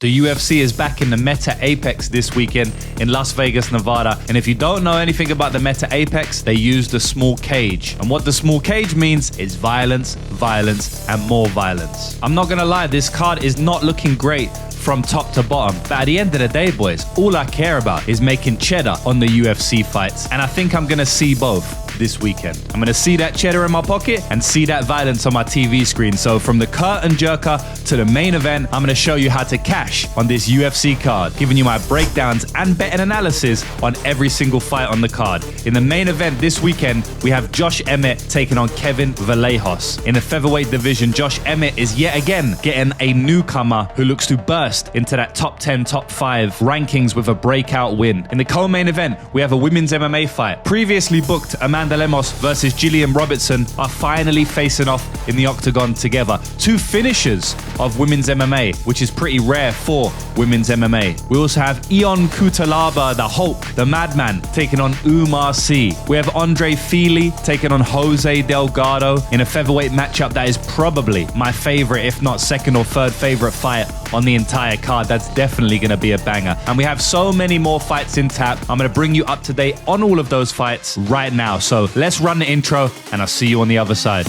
The UFC is back in the Meta Apex this weekend in Las Vegas, Nevada. And if you don't know anything about the Meta Apex, they use the small cage. And what the small cage means is violence, violence, and more violence. I'm not gonna lie, this card is not looking great from top to bottom. But at the end of the day, boys, all I care about is making cheddar on the UFC fights. And I think I'm gonna see both this weekend. I'm gonna see that cheddar in my pocket and see that violence on my TV screen. So from the curtain jerker to the main event, I'm gonna show you how to cash on this UFC card, giving you my breakdowns and betting analysis on every single fight on the card. In the main event this weekend, we have Josh Emmett taking on Kevin Vallejos. In the featherweight division, Josh Emmett is yet again getting a newcomer who looks to burst into that top 10, top 5 rankings with a breakout win. In the co-main event, we have a women's MMA fight. Previously booked, Lemos versus Gillian Robertson are finally facing off in the octagon together. Two finishers of women's MMA, which is pretty rare for women's MMA. We also have Ion Cutelaba, the Hulk, the Madman, taking on Oumar Sy. We have Fili taking on Jose Delgado in a featherweight matchup that is probably my favorite, if not second or third favorite fight on the entire card. That's definitely going to be a banger. And we have so many more fights in tap. I'm going to bring you up to date on all of those fights right now. So let's run the intro and I'll see you on the other side.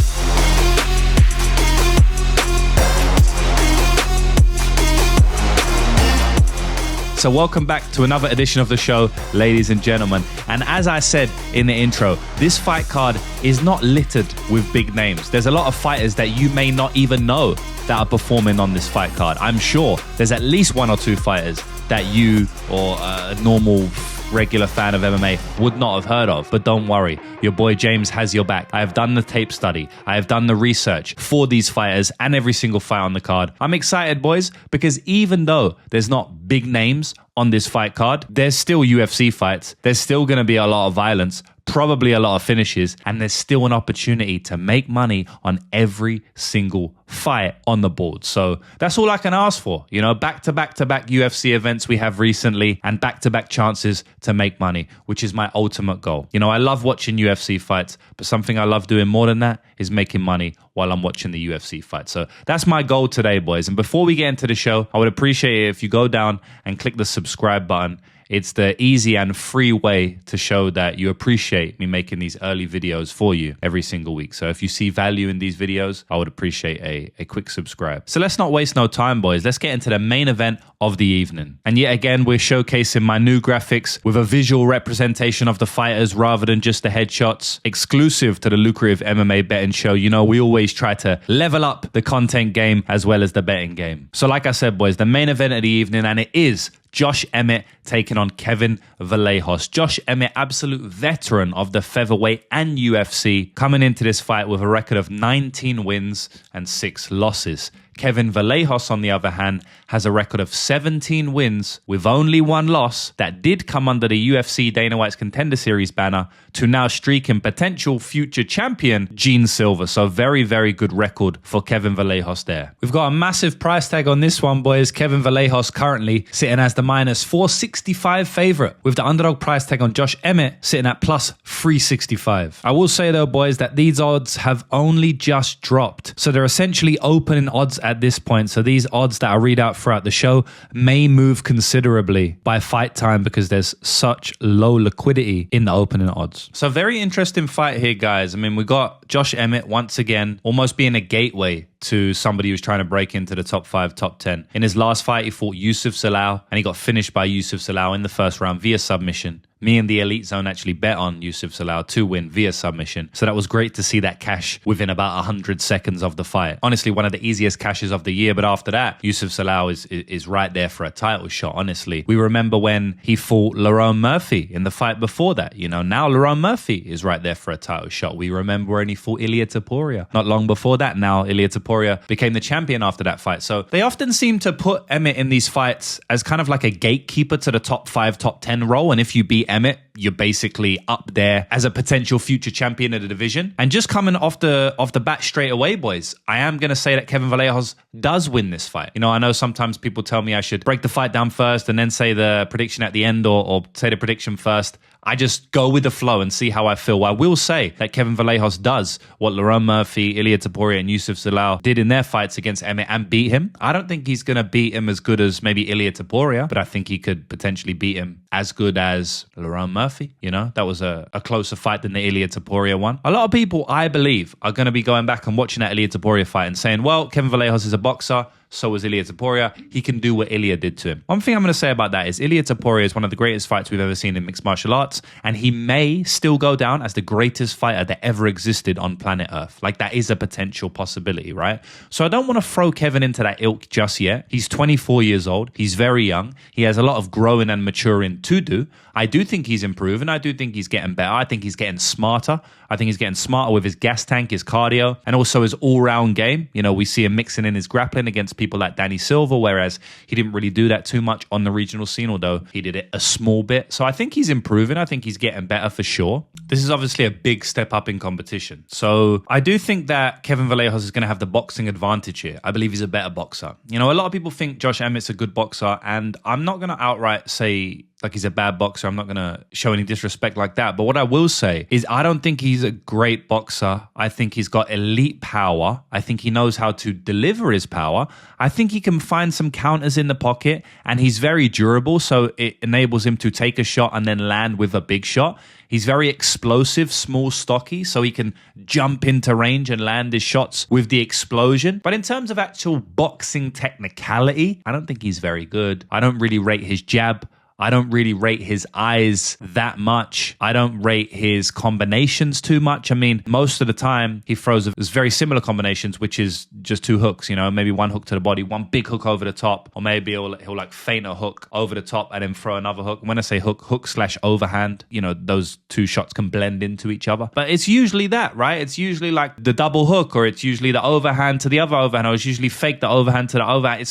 So welcome back to another edition of the show, ladies and gentlemen. And as I said in the intro, this fight card is not littered with big names. There's a lot of fighters that you may not even know that are performing on this fight card. I'm sure there's at least one or two fighters that you or a normal regular fan of MMA would not have heard of. But don't worry, your boy James has your back. I have done the tape study. I have done the research for these fighters and every single fight on the card. I'm excited, boys, because even though there's not big names on this fight card, there's still UFC fights. There's still going to be a lot of violence, probably a lot of finishes, and there's still an opportunity to make money on every single fight on the board. So that's all I can ask for. You know, back-to-back UFC events we have recently and back-to-back chances to make money, which is my ultimate goal. You know, I love watching UFC fights, but something I love doing more than that is making money while I'm watching the UFC fight. So that's my goal today, boys. And before we get into the show, I would appreciate it if you go down and click the subscribe button. It's the easy and free way to show that you appreciate me making these early videos for you every single week. So if you see value in these videos, I would appreciate a quick subscribe. So let's not waste no time, boys. Let's get into the main event of the evening. And yet again, we're showcasing my new graphics with a visual representation of the fighters rather than just the headshots. Exclusive to the lucrative MMA betting show. You know, we always try to level up the content game as well as the betting game. So like I said, boys, the main event of the evening, and it is Josh Emmett taking on Kevin Vallejos. Josh Emmett, absolute veteran of the featherweight and UFC, coming into this fight with a record of 19 wins and 6 losses. Kevin Vallejos, on the other hand, has a record of 17 wins with only 1 loss that did come under the UFC Dana White's Contender Series banner to now streaking potential future champion Silva. So very, very good record for Kevin Vallejos there. We've got a massive price tag on this one, boys. Kevin Vallejos currently sitting as the minus 465 favorite, with the underdog price tag on Josh Emmett sitting at plus 365. I will say though, boys, that these odds have only just dropped. So they're essentially opening odds at this point. So these odds that I read out throughout the show may move considerably by fight time because there's such low liquidity in the opening odds. So very interesting fight here, guys. I mean, we got Josh Emmett once again almost being a gateway to somebody who's trying to break into the top 5, top 10. In his last fight, he fought Yusuf Salau, and he got finished by Yusuf Salau in the first round via submission. Me and the Elite Zone actually bet on Yusuf Salau to win via submission. So that was great to see that cash within about 100 seconds of the fight. Honestly, one of the easiest cashes of the year. But after that, Yusuf Salau is right there for a title shot, honestly. We remember when he fought Lerone Murphy in the fight before that. You know, now Lerone Murphy is right there for a title shot. We remember when he fought Ilia Topuria. Not long before that, now Ilia Topuria became the champion after that fight. So they often seem to put Emmett in these fights as kind of like a gatekeeper to the top 5, top 10 role. And if you beat Emmett, you're basically up there as a potential future champion of the division. And just coming off the bat straight away, boys, I am going to say that Kevin Vallejos does win this fight. You know, I know sometimes people tell me I should break the fight down first and then say the prediction at the end or say the prediction first. I just go with the flow and see how I feel. I will say that Kevin Vallejos does what Laurent Murphy, Ilia Topuria, and Yusuf Zalal did in their fights against Emmett and beat him. I don't think he's going to beat him as good as maybe Ilia Topuria, but I think he could potentially beat him as good as Laurent Murphy. You know, that was a closer fight than the Ilia Topuria one. A lot of people, I believe, are going to be going back and watching that Ilia Topuria fight and saying, well, Kevin Vallejos is a boxer. So was Ilia Topuria. He can do what Ilia did to him. One thing I'm going to say about that is Ilia Topuria is one of the greatest fights we've ever seen in mixed martial arts, and he may still go down as the greatest fighter that ever existed on planet Earth. Like, that is a potential possibility, right? So I don't want to throw Kevin into that ilk just yet. He's 24 years old. He's very young. He has a lot of growing and maturing to do. I do think he's improving. I do think he's getting better. I think he's getting smarter. I think he's getting smarter with his gas tank, his cardio, and also his all-round game. You know, we see him mixing in his grappling against people like Danny Silva, whereas he didn't really do that too much on the regional scene, although he did it a small bit. So I think he's improving. I think he's getting better for sure. This is obviously a big step up in competition. So I do think that Kevin Vallejos is going to have the boxing advantage here. I believe he's a better boxer. You know, a lot of people think Josh Emmett's a good boxer, and I'm not going to outright say like he's a bad boxer. I'm not going to show any disrespect like that. But what I will say is I don't think he's a great boxer. I think he's got elite power. I think he knows how to deliver his power. I think he can find some counters in the pocket, and he's very durable. So it enables him to take a shot and then land with a big shot. He's very explosive, small, stocky, so he can jump into range and land his shots with the explosion. But in terms of actual boxing technicality, I don't think he's very good. I don't really rate his jab. I don't really rate his eyes that much. I don't rate his combinations too much. I mean, most of the time he throws very similar combinations, which is just two hooks, you know, maybe one hook to the body, one big hook over the top, or maybe he'll like feint a hook over the top and then throw another hook. When I say hook/overhand, you know, those two shots can blend into each other. But it's usually that, right? It's usually like the double hook, or it's usually the overhand to the other overhand, or it's usually fake the overhand to the overhand.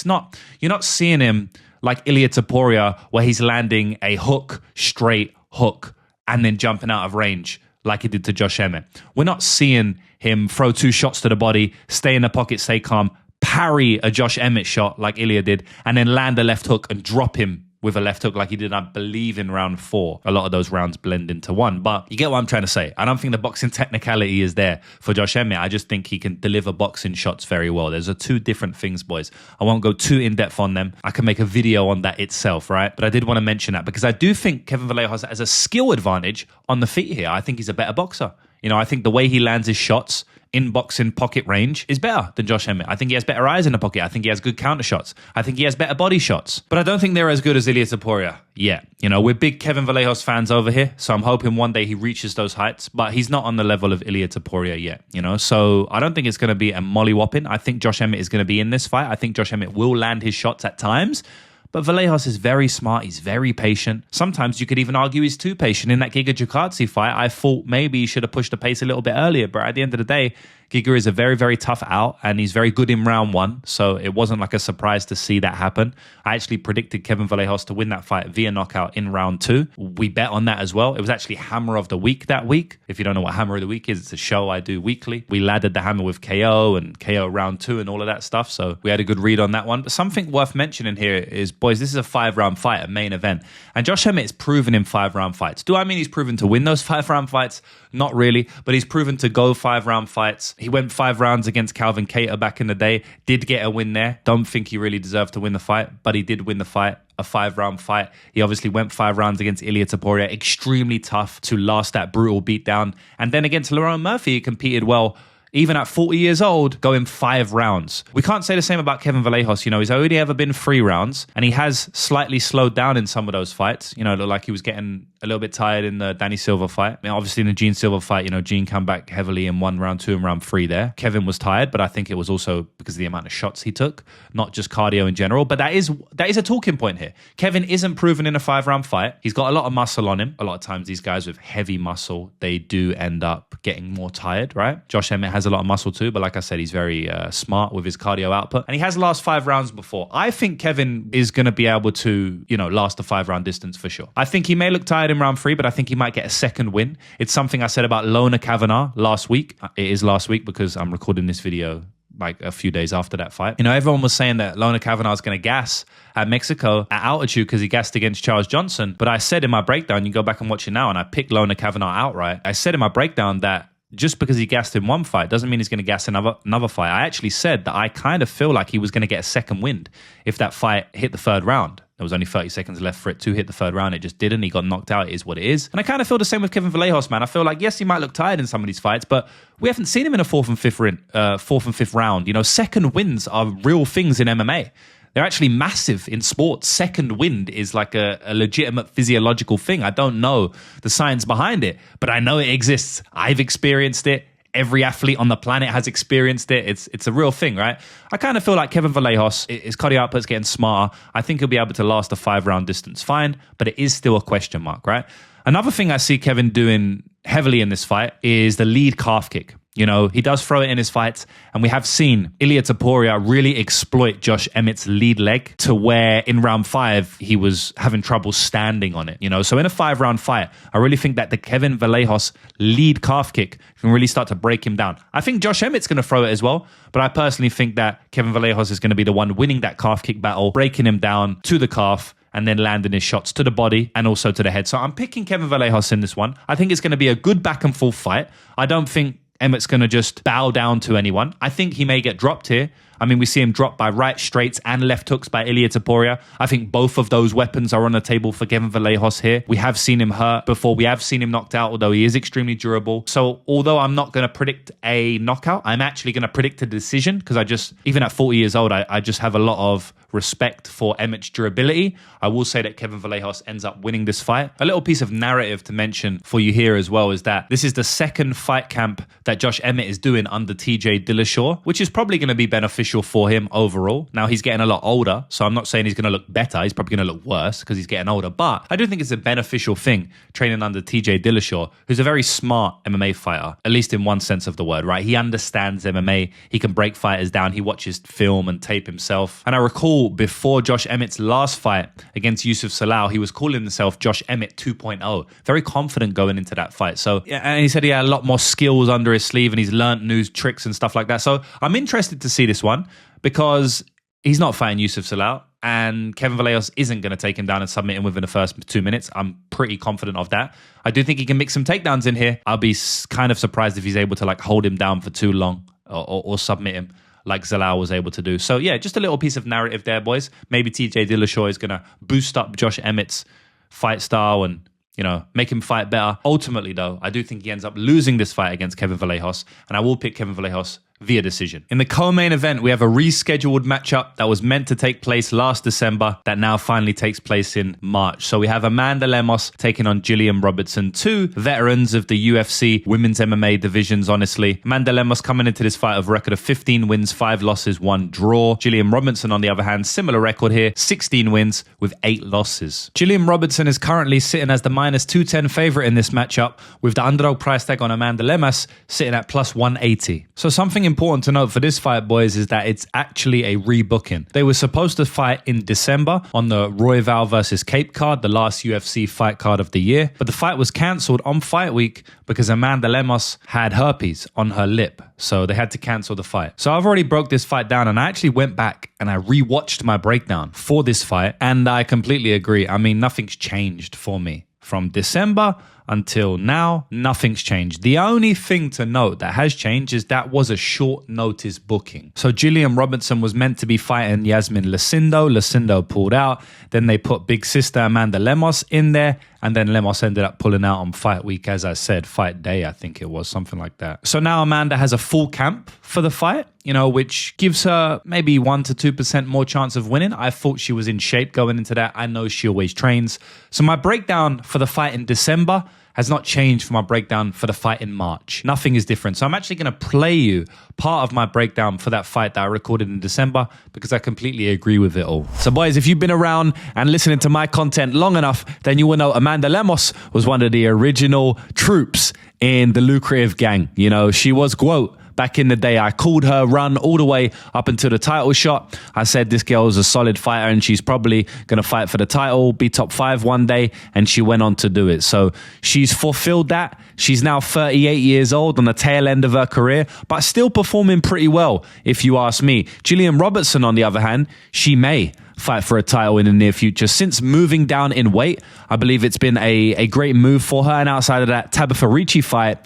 You're not seeing him like Ilia Topuria, where he's landing a hook, straight hook, and then jumping out of range like he did to Josh Emmett. We're not seeing him throw two shots to the body, stay in the pocket, stay calm, parry a Josh Emmett shot like Ilia did, and then land a left hook and drop him with a left hook like he did, I believe, in round 4. A lot of those rounds blend into one. But you get what I'm trying to say. I don't think the boxing technicality is there for Josh Emmett. I just think he can deliver boxing shots very well. There's two different things, boys. I won't go too in-depth on them. I can make a video on that itself, right? But I did want to mention that because I do think Kevin Vallejos has a skill advantage on the feet here. I think he's a better boxer. You know, I think the way he lands his shots in boxing pocket range is better than Josh Emmett. I think he has better eyes in the pocket. I think he has good counter shots. I think he has better body shots. But I don't think they're as good as Ilia Topuria yet. You know, we're big Kevin Vallejos fans over here, so I'm hoping one day he reaches those heights, but he's not on the level of Ilia Topuria yet, you know? So I don't think it's going to be a mollywhopping. I think Josh Emmett is going to be in this fight. I think Josh Emmett will land his shots at times. But Vallejos is very smart. He's very patient. Sometimes you could even argue he's too patient. In that Giga Chikadze fight, I thought maybe he should have pushed the pace a little bit earlier. But at the end of the day, Giga is a very, very tough out, and he's very good in round 1. So it wasn't like a surprise to see that happen. I actually predicted Kevin Vallejos to win that fight via knockout in round 2. We bet on that as well. It was actually Hammer of the Week that week. If you don't know what Hammer of the Week is, it's a show I do weekly. We laddered the hammer with KO and KO round 2 and all of that stuff. So we had a good read on that one. But something worth mentioning here is, boys, this is a 5-round fight, a main event. And Josh Emmett is proven in 5-round fights. Do I mean he's proven to win those 5-round fights? Not really, but he's proven to go 5-round fights. He went 5 rounds against Calvin Kattar back in the day, did get a win there. Don't think he really deserved to win the fight, but he did win the fight, a 5-round fight. He obviously went 5 rounds against Ilia Topuria, extremely tough to last that brutal beatdown. And then against Laurent Murphy, he competed well, even at 40 years old, going 5 rounds. We can't say the same about Kevin Vallejos. You know, he's only ever been 3 rounds, and he has slightly slowed down in some of those fights. You know, it looked like he was getting a little bit tired in the Danny Silva fight. I mean, obviously in the Gene Silva fight, you know, Gene came back heavily in round 2 and round 3 there. Kevin was tired, but I think it was also because of the amount of shots he took, not just cardio in general. But that is a talking point here. Kevin isn't proven in a 5-round fight. He's got a lot of muscle on him. A lot of times these guys with heavy muscle, they do end up getting more tired, right? Josh Emmett has a lot of muscle too, but like I said, he's very smart with his cardio output. And he has last 5 rounds before. I think Kevin is going to be able to, you know, last the 5-round distance for sure. I think he may look tired in round 3, but I think he might get a second win. It's something I said about Lona Kavanagh last week. It is last week because I'm recording this video like a few days after that fight. You know, everyone was saying that Lona Kavanagh's going to gas at Mexico at altitude because he gassed against Charles Johnson. But I said in my breakdown, you go back and watch it now, and I picked Lona Kavanagh outright. I said in my breakdown that just because he gassed in one fight doesn't mean he's going to gas another fight. I actually said that I kind of feel like he was going to get a second wind if that fight hit the third round. There was only 30 seconds left for it to hit the third round. It just didn't. He got knocked out. It is what it is. And I kind of feel the same with Kevin Vallejos, man. I feel like, yes, he might look tired in some of these fights, but we haven't seen him in a fourth and fifth round. You know, second wins are real things in MMA. They're actually massive in sports. Second wind is like a legitimate physiological thing. I don't know the science behind it, but I know it exists. I've experienced it. Every athlete on the planet has experienced it. It's a real thing, right? I kind of feel like Kevin Vallejos, his cardio output's getting smarter. I think he'll be able to last a 5-round distance fine, but it is still a question mark, right? Another thing I see Kevin doing heavily in this fight is the lead calf kick. You know, he does throw it in his fights, and we have seen Ilia Topuria really exploit Josh Emmett's lead leg to where in round 5, he was having trouble standing on it, you know. So in a 5-round fight, I really think that the Kevin Vallejos lead calf kick can really start to break him down. I think Josh Emmett's going to throw it as well, but I personally think that Kevin Vallejos is going to be the one winning that calf kick battle, breaking him down to the calf, and then landing his shots to the body and also to the head. So I'm picking Kevin Vallejos in this one. I think it's going to be a good back and forth fight. I don't think Emmett's going to just bow down to anyone. I think he may get dropped here. I mean, we see him dropped by right straights and left hooks by Ilia Topuria. I think both of those weapons are on the table for Kevin Vallejos here. We have seen him hurt before. We have seen him knocked out, although he is extremely durable. So although I'm not going to predict a knockout, I'm actually going to predict a decision because even at 40 years old, I just have a lot of respect for Emmett's durability. I will say that Kevin Vallejos ends up winning this fight. A little piece of narrative to mention for you here as well is that this is the second fight camp that Josh Emmett is doing under TJ Dillashaw, which is probably going to be beneficial for him overall. Now, he's getting a lot older, so I'm not saying he's going to look better. He's probably going to look worse because he's getting older, but I do think it's a beneficial thing training under TJ Dillashaw, who's a very smart MMA fighter, at least in one sense of the word, right? He understands MMA. He can break fighters down. He watches film and tape himself. And I recall before Josh Emmett's last fight against Yusuf Salau, he was calling himself Josh Emmett 2.0. Very confident going into that fight. So, yeah, and he said he had a lot more skills under his sleeve and he's learned new tricks and stuff like that. So I'm interested to see this one because he's not fighting Yusuf Salau and Kevin Vallejos isn't going to take him down and submit him within the first 2 minutes. I'm pretty confident of that. I do think he can mix some takedowns in here. I'll be kind of surprised if he's able to like hold him down for too long or submit him like Zalal was able to do. So yeah, just a little piece of narrative there, boys. Maybe TJ Dillashaw is going to boost up Josh Emmett's fight style and, you know, make him fight better. Ultimately, though, I do think he ends up losing this fight against Kevin Vallejos, and I will pick Kevin Vallejos via decision. In the co-main event, we have a rescheduled matchup that was meant to take place last December that now finally takes place in March. So we have Amanda Lemos taking on Gillian Robertson, two veterans of the UFC women's MMA divisions, honestly. Amanda Lemos coming into this fight with a record of 15 wins, 5 losses, 1 draw. Gillian Robertson, on the other hand, similar record here, 16 wins with 8 losses. Gillian Robertson is currently sitting as the minus 210 favorite in this matchup, with the underdog price tag on Amanda Lemos sitting at plus 180. So something important to note for this fight, boys, is that it's actually a rebooking. They were supposed to fight in December on the Royval versus Cape card, the last UFC fight card of the year, but the fight was cancelled on fight week because Amanda Lemos had herpes on her lip, so they had to cancel the fight. So I've already broke this fight down, and I actually went back and I rewatched my breakdown for this fight, and I completely agree. I mean, nothing's changed for me from December until now. Nothing's changed. The only thing to note that has changed is that was a short notice booking. So Gillian Robertson was meant to be fighting Yasmin Lucindo. Lucindo pulled out. Then they put big sister Amanda Lemos in there. And then Lemos ended up pulling out on fight week, as I said, fight day, I think it was, something like that. So now Amanda has a full camp for the fight, you know, which gives her maybe 1 to 2% more chance of winning. I thought she was in shape going into that. I know she always trains. So my breakdown for the fight in December has not changed from my breakdown for the fight in March. Nothing is different. So I'm actually going to play you part of my breakdown for that fight that I recorded in December because I completely agree with it all. So boys, if you've been around and listening to my content long enough, then you will know Amanda Lemos was one of the original troops in the lucrative gang. You know, she was GWOAT Back in the day, I called her run all the way up until the title shot. I said this girl is a solid fighter and she's probably going to fight for the title, be top 5 one day, and she went on to do it. So she's fulfilled that. She's now 38 years old on the tail end of her career, but still performing pretty well, if you ask me. Gillian Robertson, on the other hand, she may fight for a title in the near future. Since moving down in weight, I believe it's been a great move for her. And outside of that Tabitha Ricci fight,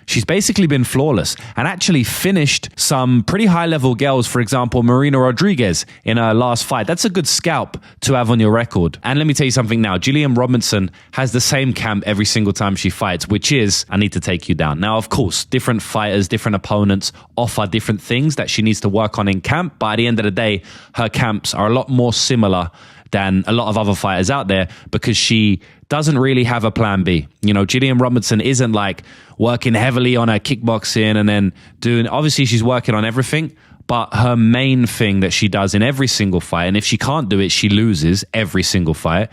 she's basically been flawless and actually finished some pretty high-level girls, for example, Marina Rodriguez in her last fight. That's a good scalp to have on your record. And let me tell you something now. Gillian Robertson has the same camp every single time she fights, which is, I need to take you down. Now, of course, different fighters, different opponents offer different things that she needs to work on in camp. But at the end of the day, her camps are a lot more similar than a lot of other fighters out there because she doesn't really have a plan B. You know, Gillian Robertson isn't like working heavily on her kickboxing and then doing, obviously she's working on everything, but her main thing that she does in every single fight, and if she can't do it, she loses every single fight,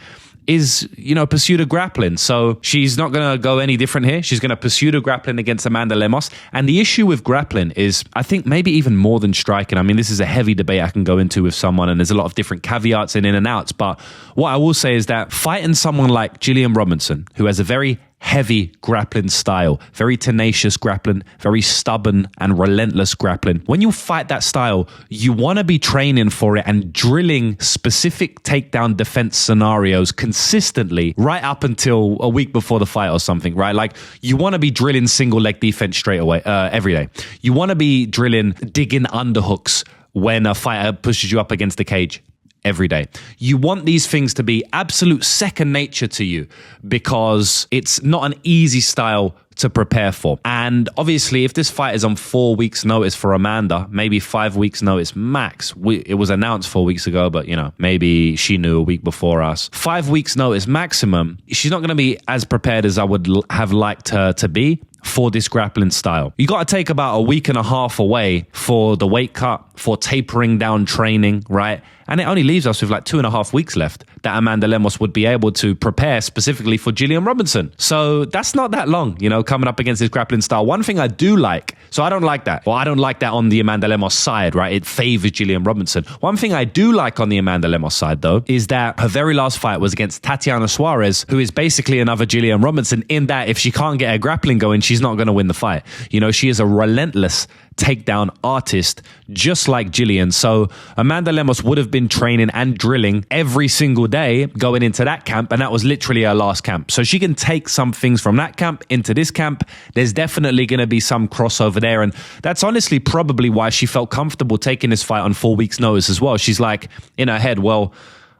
is, you know, pursue the grappling. So she's not going to go any different here. She's going to pursue the grappling against Amanda Lemos. And the issue with grappling is, I think, maybe even more than striking. I mean, this is a heavy debate I can go into with someone, and there's a lot of different caveats and in and outs. But what I will say is that fighting someone like Gillian Robertson, who has a very heavy grappling style, very tenacious grappling, very stubborn and relentless grappling. When you fight that style, you want to be training for it and drilling specific takedown defense scenarios consistently right up until a week before the fight or something, right? Like you want to be drilling single leg defense straight away, every day. You want to be drilling digging underhooks when a fighter pushes you up against the cage every day. You want these things to be absolute second nature to you because it's not an easy style to prepare for. And obviously, if this fight is on 4 weeks notice for Amanda, maybe 5 weeks notice max. It was announced 4 weeks ago, but you know, maybe she knew a week before us. 5 weeks notice maximum. She's not going to be as prepared as I would have liked her to be for this grappling style. You got to take about a week and a half away for the weight cut, for tapering down training, right? And it only leaves us with like 2.5 weeks left that Amanda Lemos would be able to prepare specifically for Gillian Robertson. So that's not that long, you know, coming up against this grappling style. One thing I do like, so I don't like that. Well, I don't like that on the Amanda Lemos side, right? It favors Gillian Robertson. One thing I do like on the Amanda Lemos side, though, is that her very last fight was against Tatiana Suarez, who is basically another Gillian Robertson in that if she can't get her grappling going, she's not going to win the fight. You know, she is a relentless takedown artist, just like Gillian. So Amanda Lemos would have been training and drilling every single day going into that camp, and that was literally her last camp. So she can take some things from that camp into this camp. There's definitely going to be some crossover there, and that's honestly probably why she felt comfortable taking this fight on 4 weeks notice as well. She's like, in her head, well,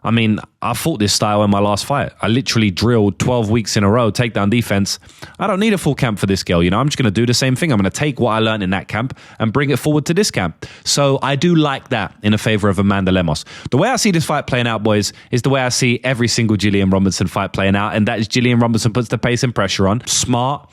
I mean, I fought this style in my last fight. I literally drilled 12 weeks in a row, takedown defense. I don't need a full camp for this girl. You know, I'm just going to do the same thing. I'm going to take what I learned in that camp and bring it forward to this camp. So I do like that in a favor of Amanda Lemos. The way I see this fight playing out, boys, is the way I see every single Gillian Robertson fight playing out. And that is Gillian Robertson puts the pace and pressure on. Smart,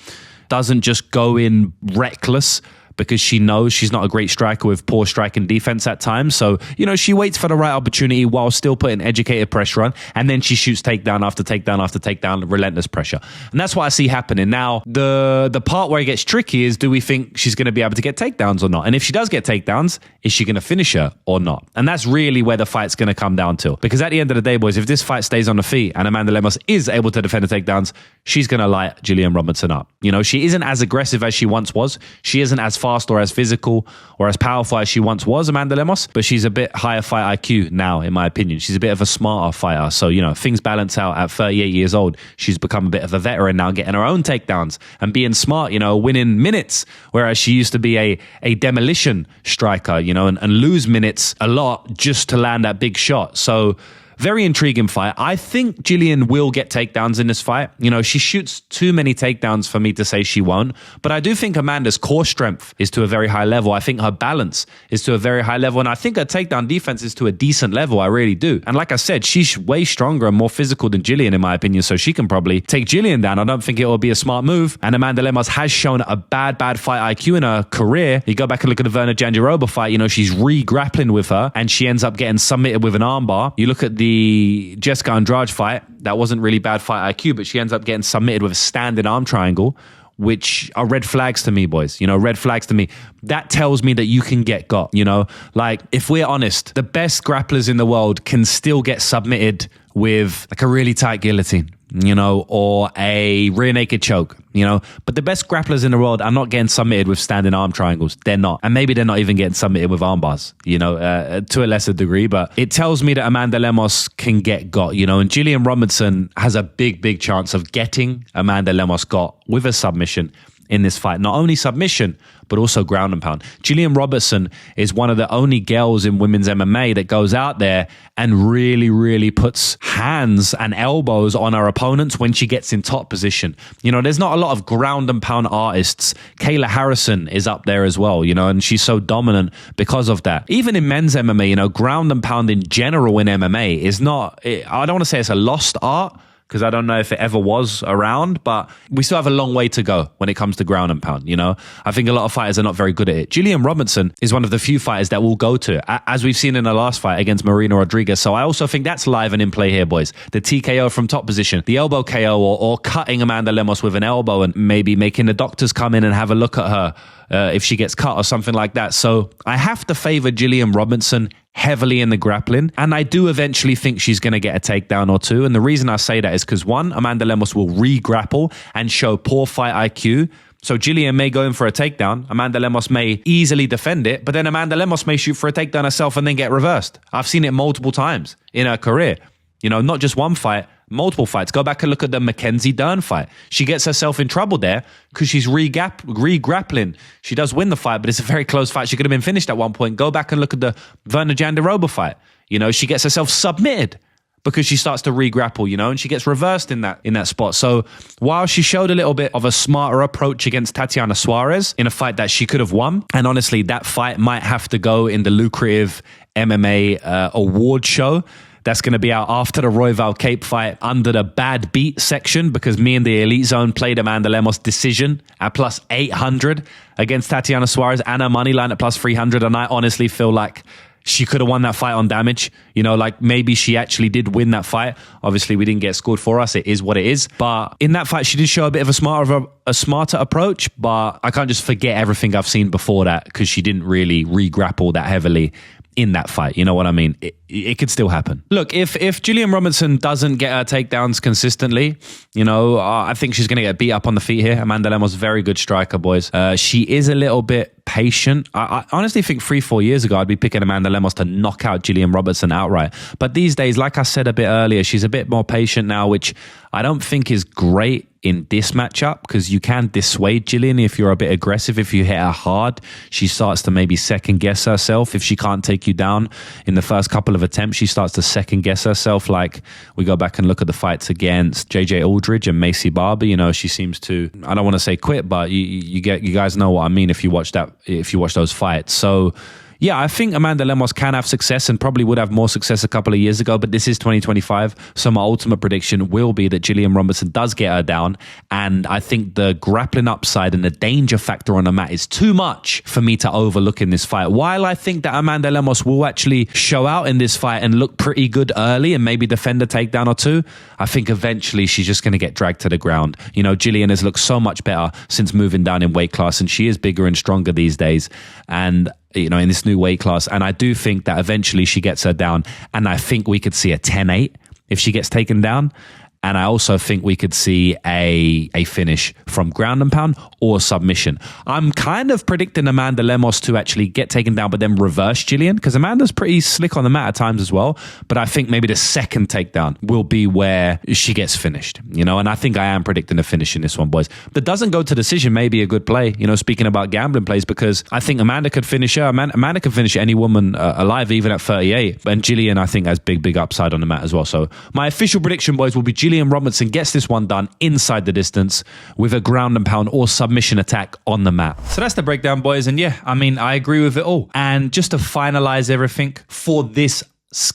doesn't just go in reckless, because she knows she's not a great striker with poor striking defense at times. So, you know, she waits for the right opportunity while still putting educated pressure on. And then she shoots takedown after takedown after takedown, relentless pressure. And that's what I see happening. Now, the part where it gets tricky is, do we think she's going to be able to get takedowns or not? And if she does get takedowns, is she going to finish her or not? And that's really where the fight's going to come down to. Because at the end of the day, boys, if this fight stays on the feet and Amanda Lemos is able to defend the takedowns, she's going to light Gillian Robertson up. You know, she isn't as aggressive as she once was. She isn't as fast or as physical or as powerful as she once was, Amanda Lemos, but she's a bit higher fight IQ now, in my opinion. She's a bit of a smarter fighter. So, you know, things balance out at 38 years old. She's become a bit of a veteran now, getting her own takedowns and being smart, you know, winning minutes, whereas she used to be a demolition striker, you know, and lose minutes a lot just to land that big shot. So, very intriguing fight. I think Gillian will get takedowns in this fight. You know, she shoots too many takedowns for me to say she won't. But I do think Amanda's core strength is to a very high level. I think her balance is to a very high level. And I think her takedown defense is to a decent level. I really do. And like I said, she's way stronger and more physical than Gillian, in my opinion. So she can probably take Gillian down. I don't think it will be a smart move. And Amanda Lemos has shown a bad fight IQ in her career. You go back and look at the Verna Jandiroba fight, you know, she's re-grappling with her and she ends up getting submitted with an armbar. You look at the Jessica Andrade fight, that wasn't really bad fight IQ, but she ends up getting submitted with a standing arm triangle, which are red flags to me, boys. You know, red flags to me. That tells me that you can get got, you know? Like, if we're honest, the best grapplers in the world can still get submitted with like a really tight guillotine, you know, or a rear naked choke, you know. But the best grapplers in the world are not getting submitted with standing arm triangles. They're not. And maybe they're not even getting submitted with arm bars, you know, to a lesser degree. But it tells me that Amanda Lemos can get got, you know, and Gillian Robertson has a big chance of getting Amanda Lemos got with a submission in this fight. Not only submission, but also ground and pound. Gillian Robertson is one of the only girls in women's MMA that goes out there and really puts hands and elbows on her opponents when she gets in top position. You know, there's not a lot of ground and pound artists. Kayla Harrison is up there as well, you know, and she's so dominant because of that. Even in men's MMA, you know, ground and pound in general in MMA is not, I don't want to say it's a lost art, because I don't know if it ever was around, but we still have a long way to go when it comes to ground and pound, you know? I think a lot of fighters are not very good at it. Gillian Robertson is one of the few fighters that will go to, as we've seen in the last fight against Marina Rodriguez. So I also think that's live and in play here, boys. The TKO from top position, the elbow KO, or cutting Amanda Lemos with an elbow and maybe making the doctors come in and have a look at her if she gets cut or something like that. So I have to favor Gillian Robertson heavily in the grappling, and I do eventually think she's going to get a takedown or two. And the reason I say that is because, one, Amanda Lemos will re-grapple and show poor fight IQ. So Gillian may go in for a takedown. Amanda Lemos may easily defend it, but then Amanda Lemos may shoot for a takedown herself and then get reversed. I've seen it multiple times in her career. You know, not just one fight, multiple fights. Go back and look at the Mackenzie Dern fight. She gets herself in trouble there because she's re-grappling. She does win the fight, but it's a very close fight. She could have been finished at one point. Go back and look at the Verna Jandiroba fight. You know, she gets herself submitted because she starts to re-grapple, you know, and she gets reversed in that spot. So while she showed a little bit of a smarter approach against Tatiana Suarez in a fight that she could have won, and honestly, that fight might have to go in the lucrative MMA award show that's going to be out after the Royval Cape fight under the bad beat section, because me and the Elite Zone played Amanda Lemos decision at plus 800 against Tatiana Suarez and her money line at plus 300. And I honestly feel like she could have won that fight on damage. You know, like maybe she actually did win that fight. Obviously, we didn't get scored for us. It is what it is. But in that fight, she did show a bit of a smarter approach. But I can't just forget everything I've seen before that, because she didn't really re-grapple that heavily in that fight. You know what I mean? It could still happen. Look, if Gillian Robertson doesn't get her takedowns consistently, you know, I think she's going to get beat up on the feet here. Amanda Lemos, very good striker, boys. She is a little bit patient. I honestly think 3-4 years ago, I'd be picking Amanda Lemos to knock out Gillian Robertson outright. But these days, like I said a bit earlier, she's a bit more patient now, which I don't think is great in this matchup, because you can dissuade Gillian if you're a bit aggressive. If you hit her hard, she starts to maybe second guess herself. If she can't take you down in the first couple of attempts, she starts to second guess herself. Like, we go back and look at the fights against JJ Aldridge and Macy Barber, you know, she seems to, I don't want to say quit, but you guys know what I mean if you watch those fights. So yeah, I think Amanda Lemos can have success, and probably would have more success a couple of years ago, but this is 2025. So my ultimate prediction will be that Gillian Robertson does get her down. And I think the grappling upside and the danger factor on the mat is too much for me to overlook in this fight. While I think that Amanda Lemos will actually show out in this fight and look pretty good early and maybe defend a takedown or two, I think eventually she's just going to get dragged to the ground. You know, Gillian has looked so much better since moving down in weight class, and she is bigger and stronger these days. And you know, in this new weight class. And I do think that eventually she gets her down. And I think we could see a 10-8 if she gets taken down. And I also think we could see a finish from ground and pound or submission. I'm kind of predicting Amanda Lemos to actually get taken down, but then reverse Gillian, because Amanda's pretty slick on the mat at times as well. But I think maybe the second takedown will be where she gets finished, you know, and I think I am predicting a finish in this one, boys. That doesn't go to decision, may be a good play, you know, speaking about gambling plays, because I think Amanda could finish her. Amanda could finish any woman alive, even at 38. And Gillian, I think, has big upside on the mat as well. So my official prediction, boys, will be Gillian Robertson gets this one done inside the distance with a ground and pound or submission attack on the mat. So that's the breakdown, boys. And yeah, I mean, I agree with it all. And just to finalize everything for this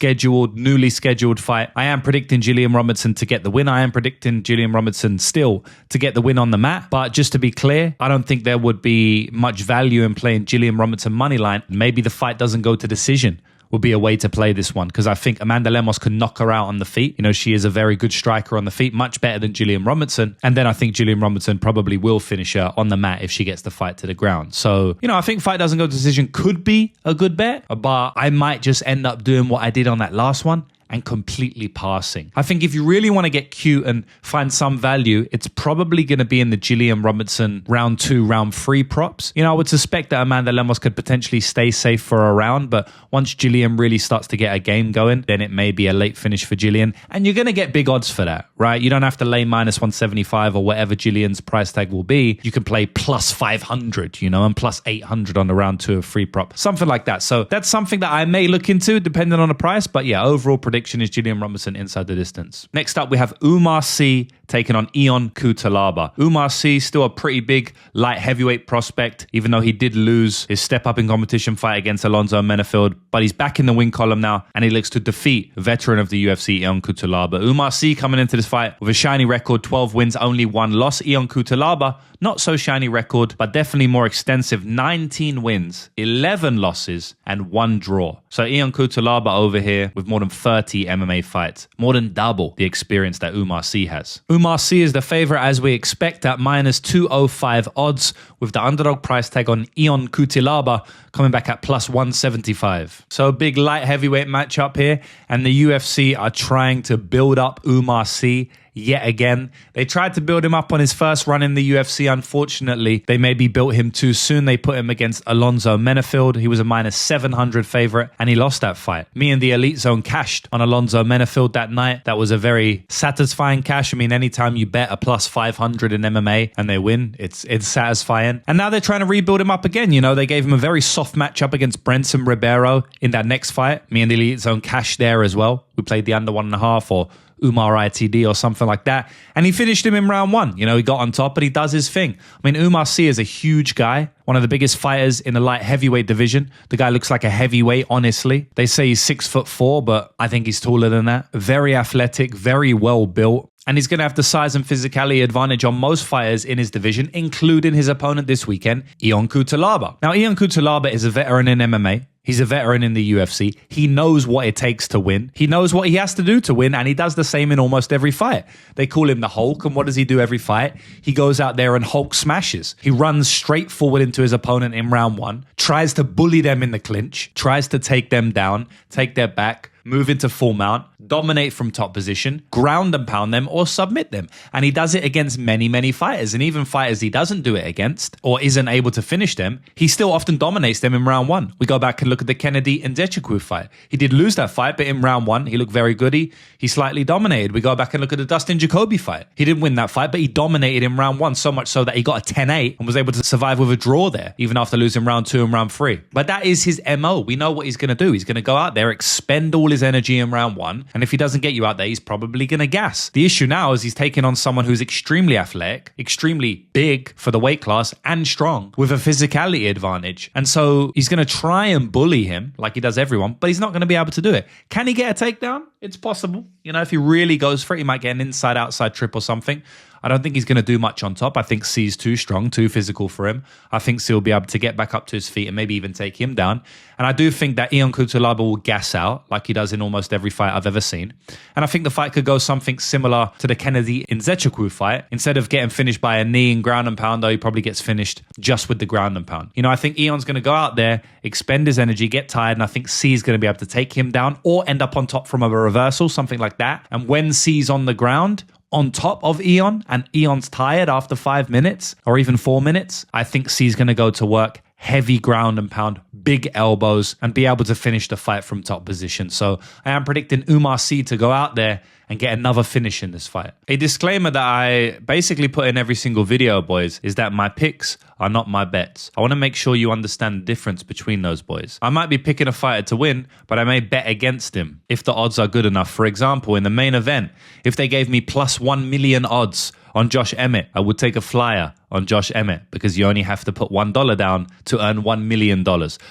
newly scheduled fight, I am predicting Gillian Robertson to get the win. I am predicting Gillian Robertson still to get the win on the mat. But just to be clear, I don't think there would be much value in playing Gillian Robertson money line. Maybe the fight doesn't go to decision, would be a way to play this one, because I think Amanda Lemos can knock her out on the feet. You know, she is a very good striker on the feet, much better than Gillian Robertson. And then I think Gillian Robertson probably will finish her on the mat if she gets the fight to the ground. So, you know, I think fight doesn't go to decision could be a good bet, but I might just end up doing what I did on that last one and completely passing. I think if you really want to get cute and find some value, it's probably going to be in the Gillian Robertson round 2, round 3 props. You know, I would suspect that Amanda Lemos could potentially stay safe for a round, but once Gillian really starts to get a game going, then it may be a late finish for Gillian. And you're going to get big odds for that, right? You don't have to lay minus 175 or whatever Gillian's price tag will be. You can play plus 500, you know, and plus 800 on the round 2 of free prop, something like that. So that's something that I may look into depending on the price. But yeah, overall prediction is Gillian Robertson inside the distance. Next up, we have Oumar Sy taking on Ion Cutelaba. Oumar Sy, still a pretty big light heavyweight prospect, even though he did lose his step-up in competition fight against Alonso Menefeld. But he's back in the win column now, and he looks to defeat veteran of the UFC, Ion Cutelaba. Oumar Sy coming into this fight with a shiny record, 12 wins, only 1 loss. Ion Cutelaba, not so shiny record, but definitely more extensive, 19 wins, 11 losses, and 1 draw. So Ion Cutelaba over here with more than 30 MMA fights, more than double the experience that Oumar Sy has. Oumar Sy is the favorite as we expect at minus 205 odds, with the underdog price tag on Ion Cutelaba coming back at plus 175. So a big light heavyweight matchup here, and the UFC are trying to build up Oumar Sy yet again. They tried to build him up on his first run in the UFC. Unfortunately, they maybe built him too soon. They put him against Alonso Menefeld. He was a minus 700 favorite, and he lost that fight. Me and the Elite Zone cashed on Alonso Menefeld that night. That was a very satisfying cash. I mean, anytime you bet a plus 500 in MMA and they win, it's satisfying. And now they're trying to rebuild him up again. You know, they gave him a very soft matchup against Brenson Ribeiro in that next fight. Me and the Elite Zone cashed there as well. We played the under 1.5 or Umar ITD or something like that. And he finished him in round 1. You know, he got on top, but he does his thing. I mean, Oumar Sy is a huge guy, one of the biggest fighters in the light heavyweight division. The guy looks like a heavyweight, honestly. They say he's 6'4", but I think he's taller than that. Very athletic, very well built. And he's going to have the size and physicality advantage on most fighters in his division, including his opponent this weekend, Ion Cutelaba. Now, Ion Cutelaba is a veteran in MMA. He's a veteran in the UFC. He knows what it takes to win. He knows what he has to do to win, and he does the same in almost every fight. They call him the Hulk, and what does he do every fight? He goes out there and Hulk smashes. He runs straight forward into his opponent in round 1, tries to bully them in the clinch, tries to take them down, take their back, move into full mount, dominate from top position, ground and pound them, or submit them. And he does it against many, many fighters. And even fighters he doesn't do it against or isn't able to finish them, he still often dominates them in round 1. We go back and look at the Kennedy and Nzechukwu fight. He did lose that fight, but in round 1, he looked very good. He slightly dominated. We go back and look at the Dustin Jacoby fight. He didn't win that fight, but he dominated in round 1, so much so that he got a 10-8 and was able to survive with a draw there, even after losing round 2 and round 3. But that is his MO. We know what he's going to do. He's going to go out there, expend all his energy in round 1, and if he doesn't get you out there, he's probably going to gas. The issue now is he's taking on someone who's extremely athletic, extremely big for the weight class, and strong, with a physicality advantage. And so he's going to try and bully him like he does everyone, but he's not going to be able to do it. Can he get a takedown? It's possible. You know, if he really goes for it, he might get an inside-outside trip or something. I don't think he's going to do much on top. I think C's too strong, too physical for him. I think C will be able to get back up to his feet and maybe even take him down. And I do think that Ion Cutelaba will gas out like he does in almost every fight I've ever seen. And I think the fight could go something similar to the Kennedy Nzechukwu fight. Instead of getting finished by a knee and ground and pound, though, he probably gets finished just with the ground and pound. You know, I think Ion's going to go out there, expend his energy, get tired, and I think C is going to be able to take him down or end up on top from a reversal, something like that. And when C's on the ground, on top of Ion, and Ion's tired after 5 minutes or even 4 minutes, I think C's going to go to work, heavy ground and pound, big elbows, and be able to finish the fight from top position. So I am predicting Oumar Sy to go out there and get another finish in this fight. A disclaimer that I basically put in every single video, boys, is that my picks are not my bets. I want to make sure you understand the difference between those, boys. I might be picking a fighter to win, but I may bet against him if the odds are good enough. For example, in the main event, if they gave me plus 1 million odds on Josh Emmett, I would take a flyer on Josh Emmett because you only have to put $1 down to earn $1 million.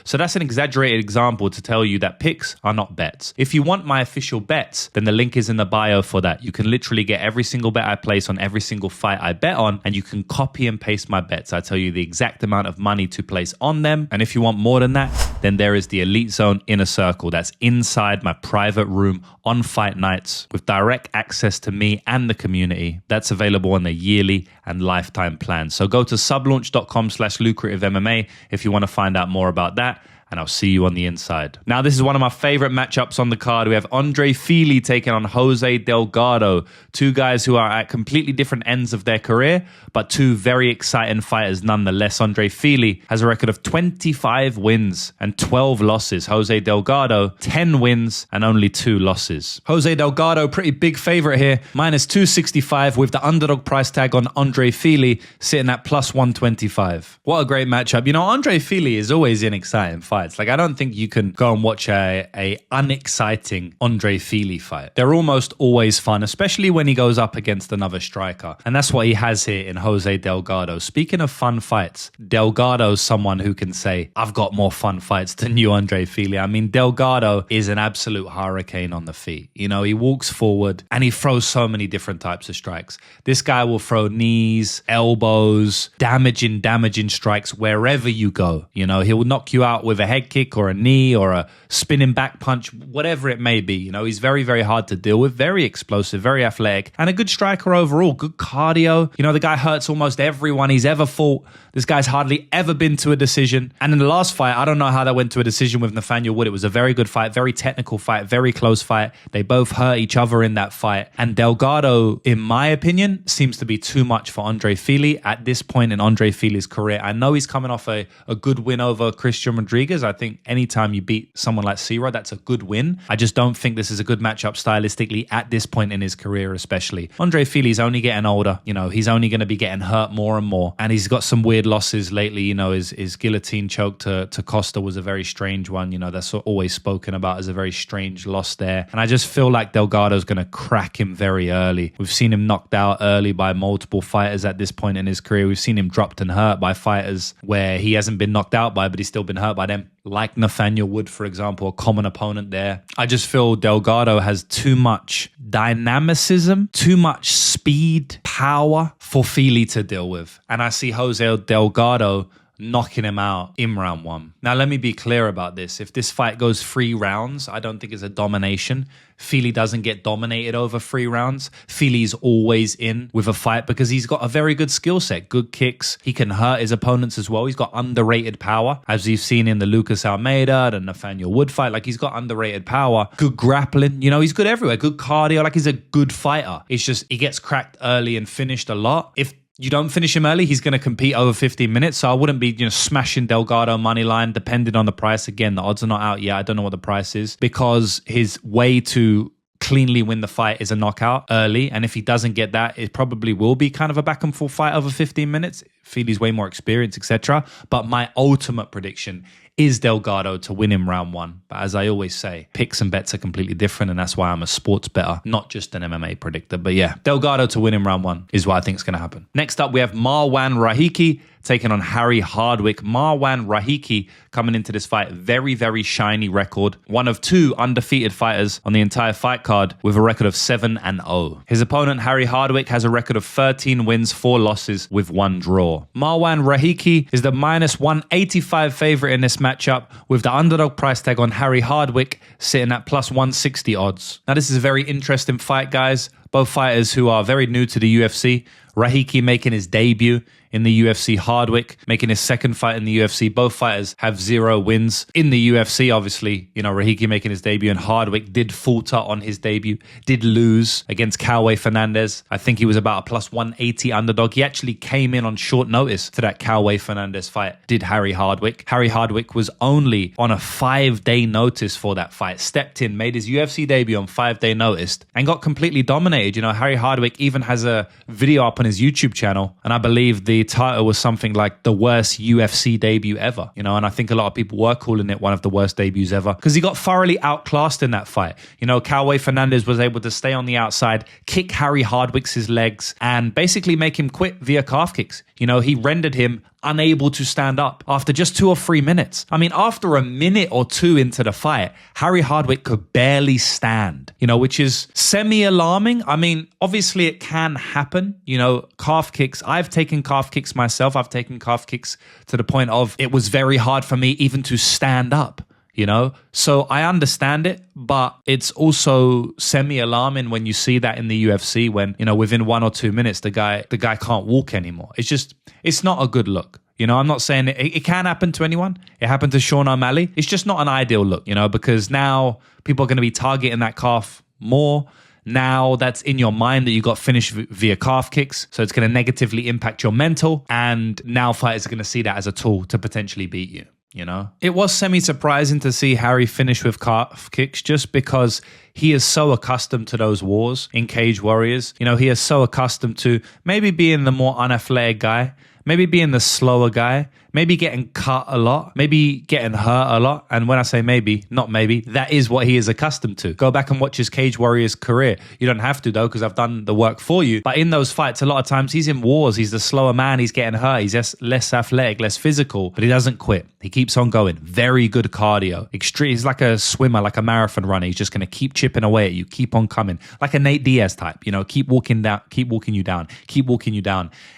So that's an exaggerated example to tell you that picks are not bets. If you want my official bets, then the link is in the bio for that. You can literally get every single bet I place on every single fight I bet on, and you can copy and paste my bets. I tell you the exact amount of money to place on them. And if you want more than that, then there is the Elite Zone Inner Circle. That's inside my private room on fight nights with direct access to me and the community. That's available on the yearly and lifetime plan. So go to sublaunch.com/lucrativemma if you want to find out more about that. And I'll see you on the inside. Now, this is one of my favorite matchups on the card. We have Andre Fili taking on Jose Delgado. Two guys who are at completely different ends of their career, but two very exciting fighters nonetheless. Andre Fili has a record of 25 wins and 12 losses. Jose Delgado, 10 wins and only 2 losses. Jose Delgado, pretty big favorite here. Minus 265 with the underdog price tag on Andre Fili sitting at plus 125. What a great matchup. You know, Andre Fili is always in exciting fights. Like, I don't think you can go and watch a unexciting Andre Fili fight. They're almost always fun, especially when he goes up against another striker. And that's what he has here in Jose Delgado. Speaking of fun fights, Delgado's someone who can say, I've got more fun fights than you, Andre Fili. I mean, Delgado is an absolute hurricane on the feet. You know, he walks forward and he throws so many different types of strikes. This guy will throw knees, elbows, damaging strikes wherever you go. You know, he'll knock you out with a head kick or a knee or a spinning back punch, whatever it may be. You know, he's very, very hard to deal with, very explosive, very athletic, and a good striker overall. Good cardio. You know, the guy hurts almost everyone he's ever fought. This guy's hardly ever been to a decision. And in the last fight, I don't know how that went to a decision with Nathaniel Wood. It was a very good fight, very technical fight, very close fight. They both hurt each other in that fight. And Delgado, in my opinion, seems to be too much for Andre Fili at this point in Andre Fili's career. I know he's coming off a good win over Christian Rodriguez. I think anytime you beat someone like Ciro, that's a good win. I just don't think this is a good matchup stylistically at this point in his career, especially. Andre Fili's only getting older. You know, he's only going to be getting hurt more and more. And he's got some weird losses lately. You know, his guillotine choke to Costa was a very strange one. You know, that's always spoken about as a very strange loss there. And I just feel like Delgado's going to crack him very early. We've seen him knocked out early by multiple fighters at this point in his career. We've seen him dropped and hurt by fighters where he hasn't been knocked out by, but he's still been hurt by them. Like Nathaniel Wood, for example, a common opponent there. I just feel Delgado has too much dynamicism, too much speed, power for Fili to deal with. And I see Jose Delgado knocking him out in round 1. Now, let me be clear about this. If this fight goes 3 rounds, I don't think it's a domination. Fili doesn't get dominated over 3 rounds. Fili's always in with a fight because he's got a very good skill set, good kicks. He can hurt his opponents as well. He's got underrated power, as you've seen in the Lucas Almeida, the Nathaniel Wood fight. Like, he's got underrated power, good grappling. You know, he's good everywhere, good cardio. Like, he's a good fighter. It's just he gets cracked early and finished a lot. If you don't finish him early, he's going to compete over 15 minutes. So I wouldn't be, smashing Delgado money line, depending on the price. Again, the odds are not out yet. I don't know what the price is, because his way to cleanly win the fight is a knockout early. And if he doesn't get that, it probably will be kind of a back and forth fight over 15 minutes. Fili's way more experienced, etc. But my ultimate prediction is Delgado to win in round 1. But as I always say, picks and bets are completely different, and that's why I'm a sports bettor, not just an MMA predictor. But yeah, Delgado to win in round 1 is what I think is going to happen. Next up, we have Marwan Rahiki taking on Harry Hardwick. Marwan Rahiki coming into this fight, very, very shiny record. One of 2 undefeated fighters on the entire fight card with a record of 7-0. His opponent, Harry Hardwick, has a record of 13 wins, 4 losses with 1 draw. Marwan Rahiki is the minus 185 favorite in this matchup, with the underdog price tag on Harry Hardwick sitting at plus 160 odds. Now, this is a very interesting fight, guys. Both fighters who are very new to the UFC. Rahiki making his debut in the UFC, Hardwick making his second fight in the UFC. Both fighters have 0 wins in the UFC. Obviously, Rahiki making his debut, and Hardwick did falter on his debut, did lose against Calway Fernandez. I think he was about a plus 180 underdog. He actually came in on short notice to that Calway Fernandez fight, did Harry Hardwick. Harry Hardwick was only on a 5-day notice for that fight, stepped in, made his UFC debut on 5-day notice, and got completely dominated. Harry Hardwick even has a video up on on his YouTube channel, and I believe the title was something like the worst UFC debut ever, you know, and I think a lot of people were calling it one of the worst debuts ever because he got thoroughly outclassed in that fight. You know, Cowboy Fernandez was able to stay on the outside, kick Harry Hardwick's legs, and basically make him quit via calf kicks. You know, he rendered him unable to stand up after just 2 or 3 minutes. I mean, after a minute or two into the fight, Harry Hardwick could barely stand, you know, which is semi-alarming. I mean, obviously it can happen, you know, calf kicks. I've taken calf kicks myself. I've taken calf kicks to the point of it was very hard for me even to stand up. You know, so I understand it, but it's also semi-alarming when you see that in the UFC when, you know, within 1 or 2 minutes, the guy can't walk anymore. It's not a good look. You know, I'm not saying it can happen to anyone. It happened to Sean O'Malley. It's just not an ideal look, you know, because now people are going to be targeting that calf more. Now that's in your mind that you got finished via calf kicks. So it's going to negatively impact your mental. And now fighters are going to see that as a tool to potentially beat you. You know, it was semi-surprising to see Harry finish with calf kicks just because he is so accustomed to those wars in Cage Warriors. You know, he is so accustomed to maybe being the more unathletic guy, maybe being the slower guy, maybe getting cut a lot, maybe getting hurt a lot. And when I say maybe, not maybe, that is what he is accustomed to. Go back and watch his Cage Warriors career. You don't have to though, because I've done the work for you. But in those fights, a lot of times he's in wars. He's the slower man. He's getting hurt. He's just less athletic, less physical, but he doesn't quit. He keeps on going. Very good cardio. Extreme. He's like a swimmer, like a marathon runner. He's just going to keep chipping away at you. Keep on coming. Like a Nate Diaz type, you know, keep walking you down,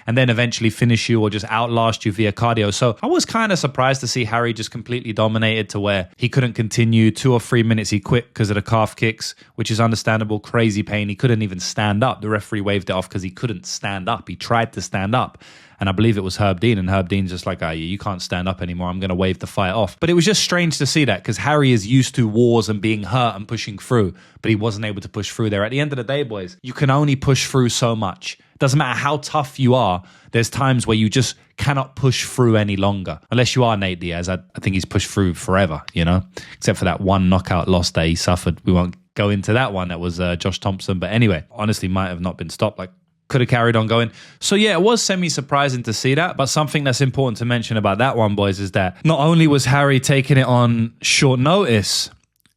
and then eventually finish you or just outlast you via cardio. So I was kind of surprised to see Harry just completely dominated to where he couldn't continue. 2 or 3 minutes he quit because of the calf kicks, which is understandable. Crazy pain. He couldn't even stand up. The referee waved it off because he couldn't stand up. He tried to stand up. And I believe it was Herb Dean, and Herb Dean's just like, oh, you can't stand up anymore. I'm going to wave the fight off. But it was just strange to see that because Harry is used to wars and being hurt and pushing through, but he wasn't able to push through there. At the end of the day, boys, you can only push through so much. Doesn't matter how tough you are. There's times where you just cannot push through any longer. Unless you are Nate Diaz. I think he's pushed through forever, you know, except for that one knockout loss that he suffered. We won't go into that one. That was Josh Thompson. But anyway, honestly, might have not been stopped. Like, could have carried on going. So yeah, it was semi-surprising to see that. But something that's important to mention about that one, boys, is that not only was Harry taking it on short notice,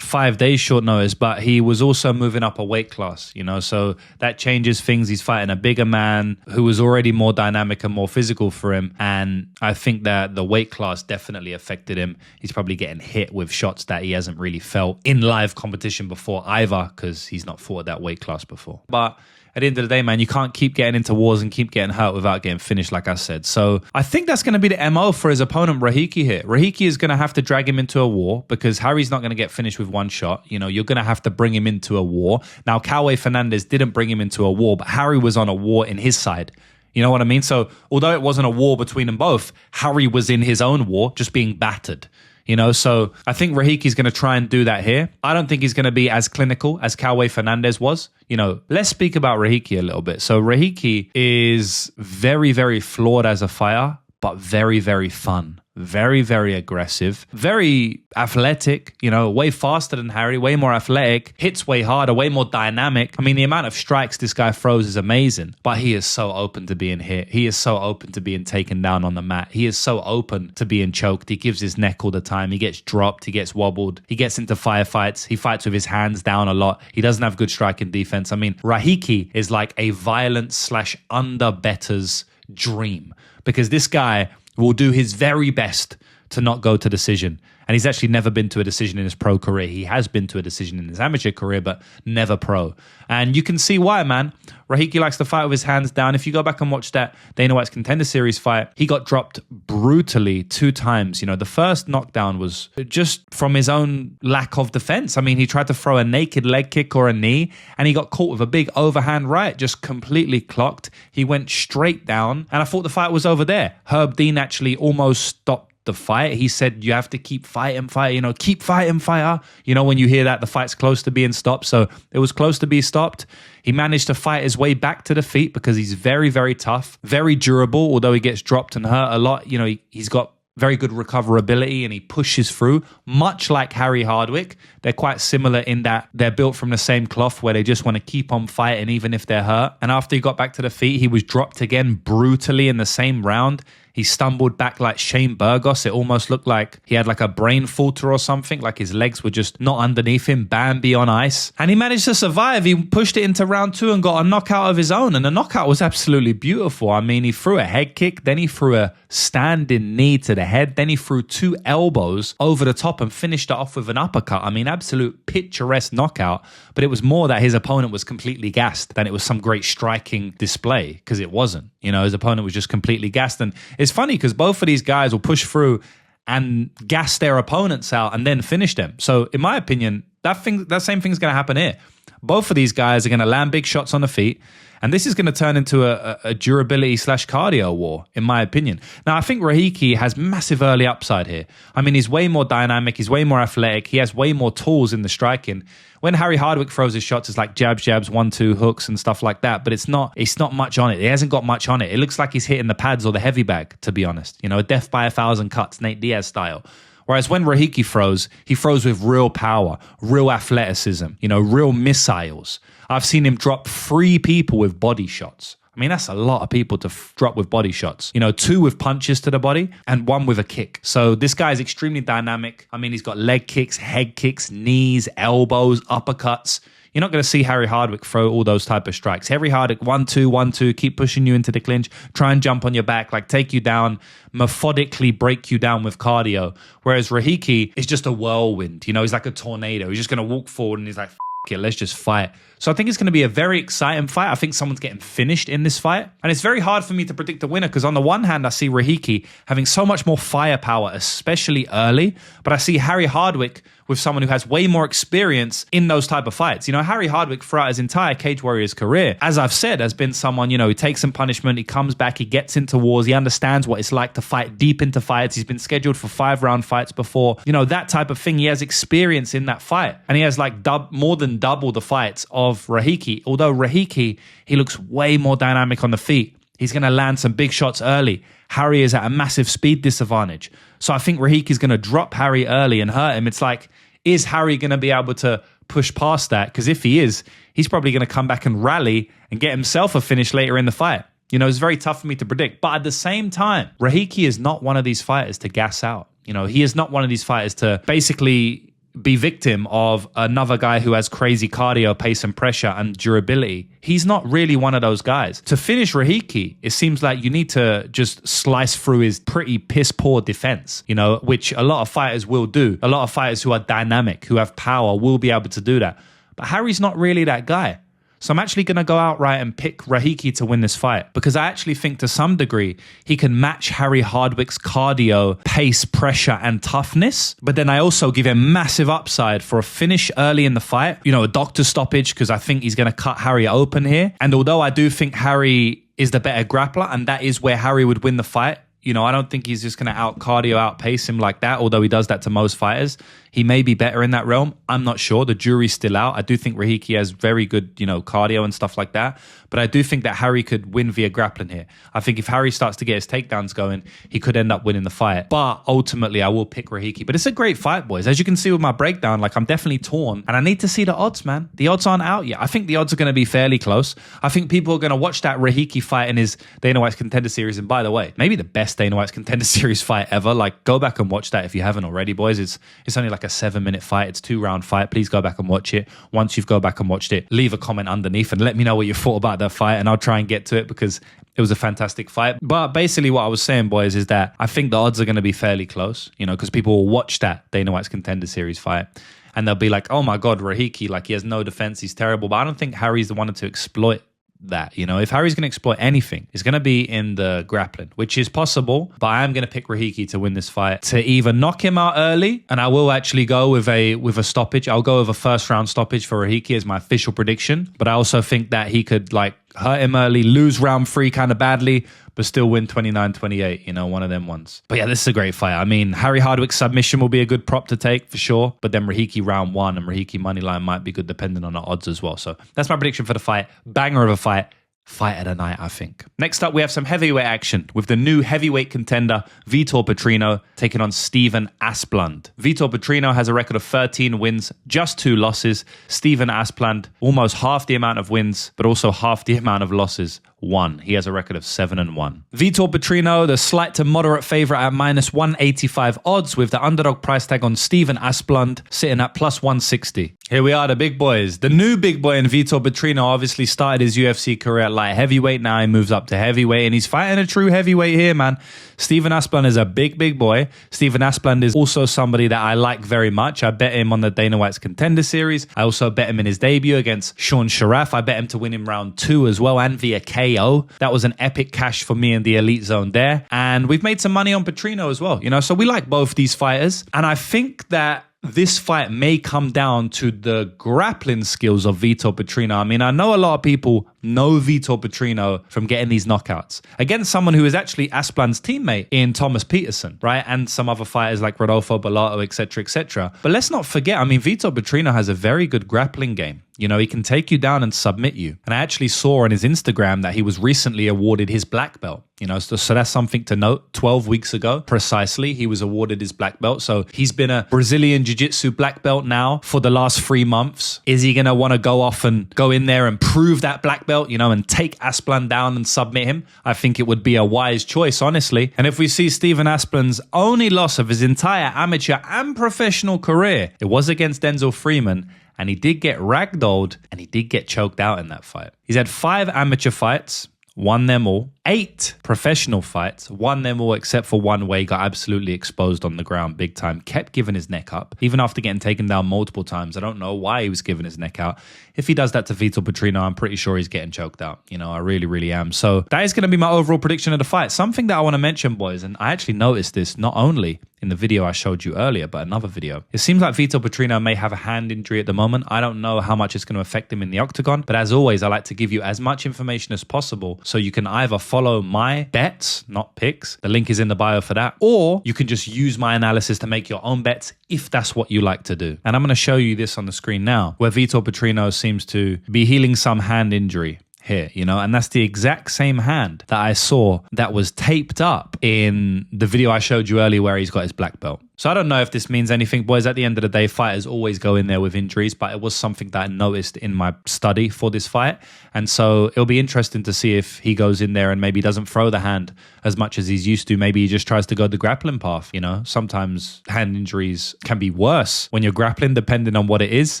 5 days short notice, but he was also moving up a weight class, you know, so that changes things. He's fighting a bigger man who was already more dynamic and more physical for him. And I think that the weight class definitely affected him. He's probably getting hit with shots that he hasn't really felt in live competition before either, because he's not fought at that weight class before. But at the end of the day, man, you can't keep getting into wars and keep getting hurt without getting finished, like I said. So I think that's going to be the MO for his opponent, Rahiki, here. Rahiki is going to have to drag him into a war because Harry's not going to get finished with one shot. You know, you're going to have to bring him into a war. Now, Cowboy Fernandez didn't bring him into a war, but Harry was on a war in his side. You know what I mean? So although it wasn't a war between them both, Harry was in his own war, just being battered. You know, so I think Rahiki's going to try and do that here. I don't think he's going to be as clinical as Cowboy Fernandez was. You know, let's speak about Rahiki a little bit. So Rahiki is very, very flawed as a fighter, but very, very fun. Very, very aggressive, very athletic, you know, way faster than Harry, way more athletic, hits way harder, way more dynamic. I mean, the amount of strikes this guy throws is amazing, but he is so open to being hit. He is so open to being taken down on the mat. He is so open to being choked. He gives his neck all the time. He gets dropped. He gets wobbled. He gets into firefights. He fights with his hands down a lot. He doesn't have good striking defense. I mean, Rahiki is like a violent / under better's dream because this guy will do his very best to not go to decision. And he's actually never been to a decision in his pro career. He has been to a decision in his amateur career, but never pro. And you can see why, man. Rahiki likes to fight with his hands down. If you go back and watch that Dana White's Contender Series fight, he got dropped brutally 2 times. You know, the first knockdown was just from his own lack of defense. I mean, he tried to throw a naked leg kick or a knee, and he got caught with a big overhand right, just completely clocked. He went straight down, and I thought the fight was over there. Herb Dean actually almost stopped the fight. He said, you have to keep fighting, you know, keep fighting, fighter. You know, when you hear that, the fight's close to being stopped. So it was close to be stopped. He managed to fight his way back to the feet because he's very, very tough, very durable, although he gets dropped and hurt a lot. You know, he's got very good recoverability, and he pushes through, much like Harry Hardwick. They're quite similar in that they're built from the same cloth where they just want to keep on fighting even if they're hurt. And after he got back to the feet, he was dropped again brutally in the same round. He stumbled back like Shane Burgos. It almost looked like he had like a brain falter or something, like his legs were just not underneath him, Bambi on ice. And he managed to survive. He pushed it into round 2 and got a knockout of his own. And the knockout was absolutely beautiful. I mean, he threw a head kick, then he threw a standing knee to the head, then he threw 2 elbows over the top and finished it off with an uppercut. I mean, absolute picturesque knockout. But it was more that his opponent was completely gassed than it was some great striking display, because it wasn't. You know, his opponent was just completely gassed. And it's funny because both of these guys will push through and gas their opponents out and then finish them. So in my opinion, that same thing's going to happen here. Both of these guys are going to land big shots on the feet. And this is going to turn into a durability/cardio war, in my opinion. Now, I think Rahiki has massive early upside here. I mean, he's way more dynamic. He's way more athletic. He has way more tools in the striking. When Harry Hardwick throws his shots, it's like jabs, 1-2 hooks and stuff like that. But it's not much on it. He hasn't got much on it. It looks like he's hitting the pads or the heavy bag, to be honest. You know, a death by 1,000 cuts, Nate Diaz style. Whereas when Rahiki throws, he throws with real power, real athleticism, you know, real missiles. I've seen him drop 3 people with body shots. I mean, that's a lot of people to drop with body shots. You know, 2 with punches to the body and 1 with a kick. So this guy is extremely dynamic. I mean, he's got leg kicks, head kicks, knees, elbows, uppercuts. You're not going to see Harry Hardwick throw all those type of strikes. Harry Hardwick, 1-2, 1-2, keep pushing you into the clinch, try and jump on your back, like take you down, methodically break you down with cardio. Whereas Rahiki is just a whirlwind. You know, he's like a tornado. He's just going to walk forward and he's like, it, let's just fight. So I think it's going to be a very exciting fight. I think someone's getting finished in this fight. And it's very hard for me to predict the winner because on the one hand, I see Rahiki having so much more firepower, especially early. But I see Harry Hardwick with someone who has way more experience in those type of fights. You know, Harry Hardwick throughout his entire Cage Warriors career, as I've said, has been someone, you know, who takes some punishment, he comes back, he gets into wars, he understands what it's like to fight deep into fights. He's been scheduled for 5-round fights before. You know, that type of thing. He has experience in that fight. And he has like more than double the fights of Rahiki. Although Rahiki, he looks way more dynamic on the feet. He's going to land some big shots early. Harry is at a massive speed disadvantage. So I think Rahiki's going to drop Harry early and hurt him. It's like, is Harry going to be able to push past that? Because if he is, he's probably going to come back and rally and get himself a finish later in the fight. You know, it's very tough for me to predict. But at the same time, Rahiki is not one of these fighters to gas out. You know, he is not one of these fighters to basically be victim of another guy who has crazy cardio, pace and pressure and durability. He's not really one of those guys. To finish Rahiki, it seems like you need to just slice through his pretty piss poor defense, you know, which a lot of fighters will do. A lot of fighters who are dynamic, who have power, will be able to do that. But Harry's not really that guy. So I'm actually going to go outright and pick Rahiki to win this fight because I actually think to some degree he can match Harry Hardwick's cardio, pace, pressure and toughness. But then I also give him massive upside for a finish early in the fight. You know, a doctor stoppage because I think he's going to cut Harry open here. And although I do think Harry is the better grappler and that is where Harry would win the fight, you know, I don't think he's just going to outpace him like that, although he does that to most fighters. He may be better in that realm. I'm not sure. The jury's still out. I do think Rahiki has very good, you know, cardio and stuff like that. But I do think that Harry could win via grappling here. I think if Harry starts to get his takedowns going, he could end up winning the fight. But ultimately, I will pick Rahiki. But it's a great fight, boys. As you can see with my breakdown, like I'm definitely torn. And I need to see the odds, man. The odds aren't out yet. I think the odds are going to be fairly close. I think people are going to watch that Rahiki fight in his Dana White's Contender Series. And by the way, maybe the best Dana White's Contender Series fight ever. Like, go back and watch that if you haven't already, boys. It's only like a 7-minute fight. It's 2-round fight. Please go back and watch it. Once you've go back and watched it, leave a comment underneath and let me know what you thought about that fight and I'll try and get to it because it was a fantastic fight. But basically what I was saying, boys, is that I think the odds are going to be fairly close, you know, because people will watch that Dana White's Contender Series fight and they'll be like, oh my God, Rahiki, like he has no defense, he's terrible. But I don't think Harry's the one to exploit that. You know, if Harry's going to exploit anything, it's going to be in the grappling, which is possible. But I am going to pick Rahiki to win this fight, to either knock him out early, and I will actually go with a stoppage. I'll go with a 1st-round stoppage for Rahiki as my official prediction. But I also think that he could like hurt him early, lose round 3 kind of badly, but still win 29-28, you know, one of them ones. But yeah, this is a great fight. I mean, Harry Hardwick's submission will be a good prop to take for sure, but then Rahiki round 1 and Rahiki moneyline might be good depending on the odds as well. So that's my prediction for the fight. Banger of a fight. fight of the night, I think. Next up, we have some heavyweight action with the new heavyweight contender, Vitor Petrino, taking on Steven Asplund. Vitor Petrino has a record of 13 wins, just 2 losses. Steven Asplund, almost half the amount of wins, but also half the amount of losses. 1. He has a record of 7-1. Vitor Petrino, the slight to moderate favourite at minus 185 odds, with the underdog price tag on Steven Asplund sitting at plus 160. Here we are, the big boys. The new big boy in Vitor Petrino obviously started his UFC career at light heavyweight. Now he moves up to heavyweight and he's fighting a true heavyweight here, man. Steven Asplund is a big, big boy. Steven Asplund is also somebody that I like very much. I bet him on the Dana White's Contender Series. I also bet him in his debut against Sean Sharaf. I bet him to win in round 2 as well and via KO. That was an epic cash for me in the Elite Zone there. And we've made some money on Petrino as well. So we like both these fighters. And I think that this fight may come down to the grappling skills of Vitor Petrino. I mean, I know a lot of people know Vitor Petrino from getting these knockouts against someone who is actually Asplund's teammate in Thomas Peterson, right? And some other fighters like Rodolfo Bellato, etc., etc. But let's not forget, I mean, Vitor Petrino has a very good grappling game. He can take you down and submit you. And I actually saw on his Instagram that he was recently awarded his black belt. So that's something to note. 12 weeks ago, precisely, he was awarded his black belt. So he's been a Brazilian Jiu-Jitsu black belt now for the last 3 months. Is he going to want to go off and go in there and prove that black belt, and take Asplund down and submit him? I think it would be a wise choice, honestly. And if we see Steven Asplund's only loss of his entire amateur and professional career, it was against Denzel Freeman. And he did get ragdolled and he did get choked out in that fight. He's had 5 amateur fights, won them all. 8 professional fights, won them all except for one where he got absolutely exposed on the ground big time, kept giving his neck up, even after getting taken down multiple times. I don't know why he was giving his neck out. If he does that to Vitor Petrino, I'm pretty sure he's getting choked out. I really, really am. So that is going to be my overall prediction of the fight. Something that I want to mention, boys, and I actually noticed this not only in the video I showed you earlier, but another video. It seems like Vitor Petrino may have a hand injury at the moment. I don't know how much it's going to affect him in the octagon, but as always, I like to give you as much information as possible so you can either follow my bets, not picks. The link is in the bio for that. Or you can just use my analysis to make your own bets if that's what you like to do. And I'm going to show you this on the screen now, where Vitor Petrino seems to be healing some hand injury here, and that's the exact same hand that I saw that was taped up in the video I showed you earlier where he's got his black belt. So I don't know if this means anything, boys. At the end of the day, fighters always go in there with injuries, but it was something that I noticed in my study for this fight. And so it'll be interesting to see if he goes in there and maybe doesn't throw the hand as much as he's used to. Maybe he just tries to go the grappling path. Sometimes hand injuries can be worse when you're grappling, depending on what it is.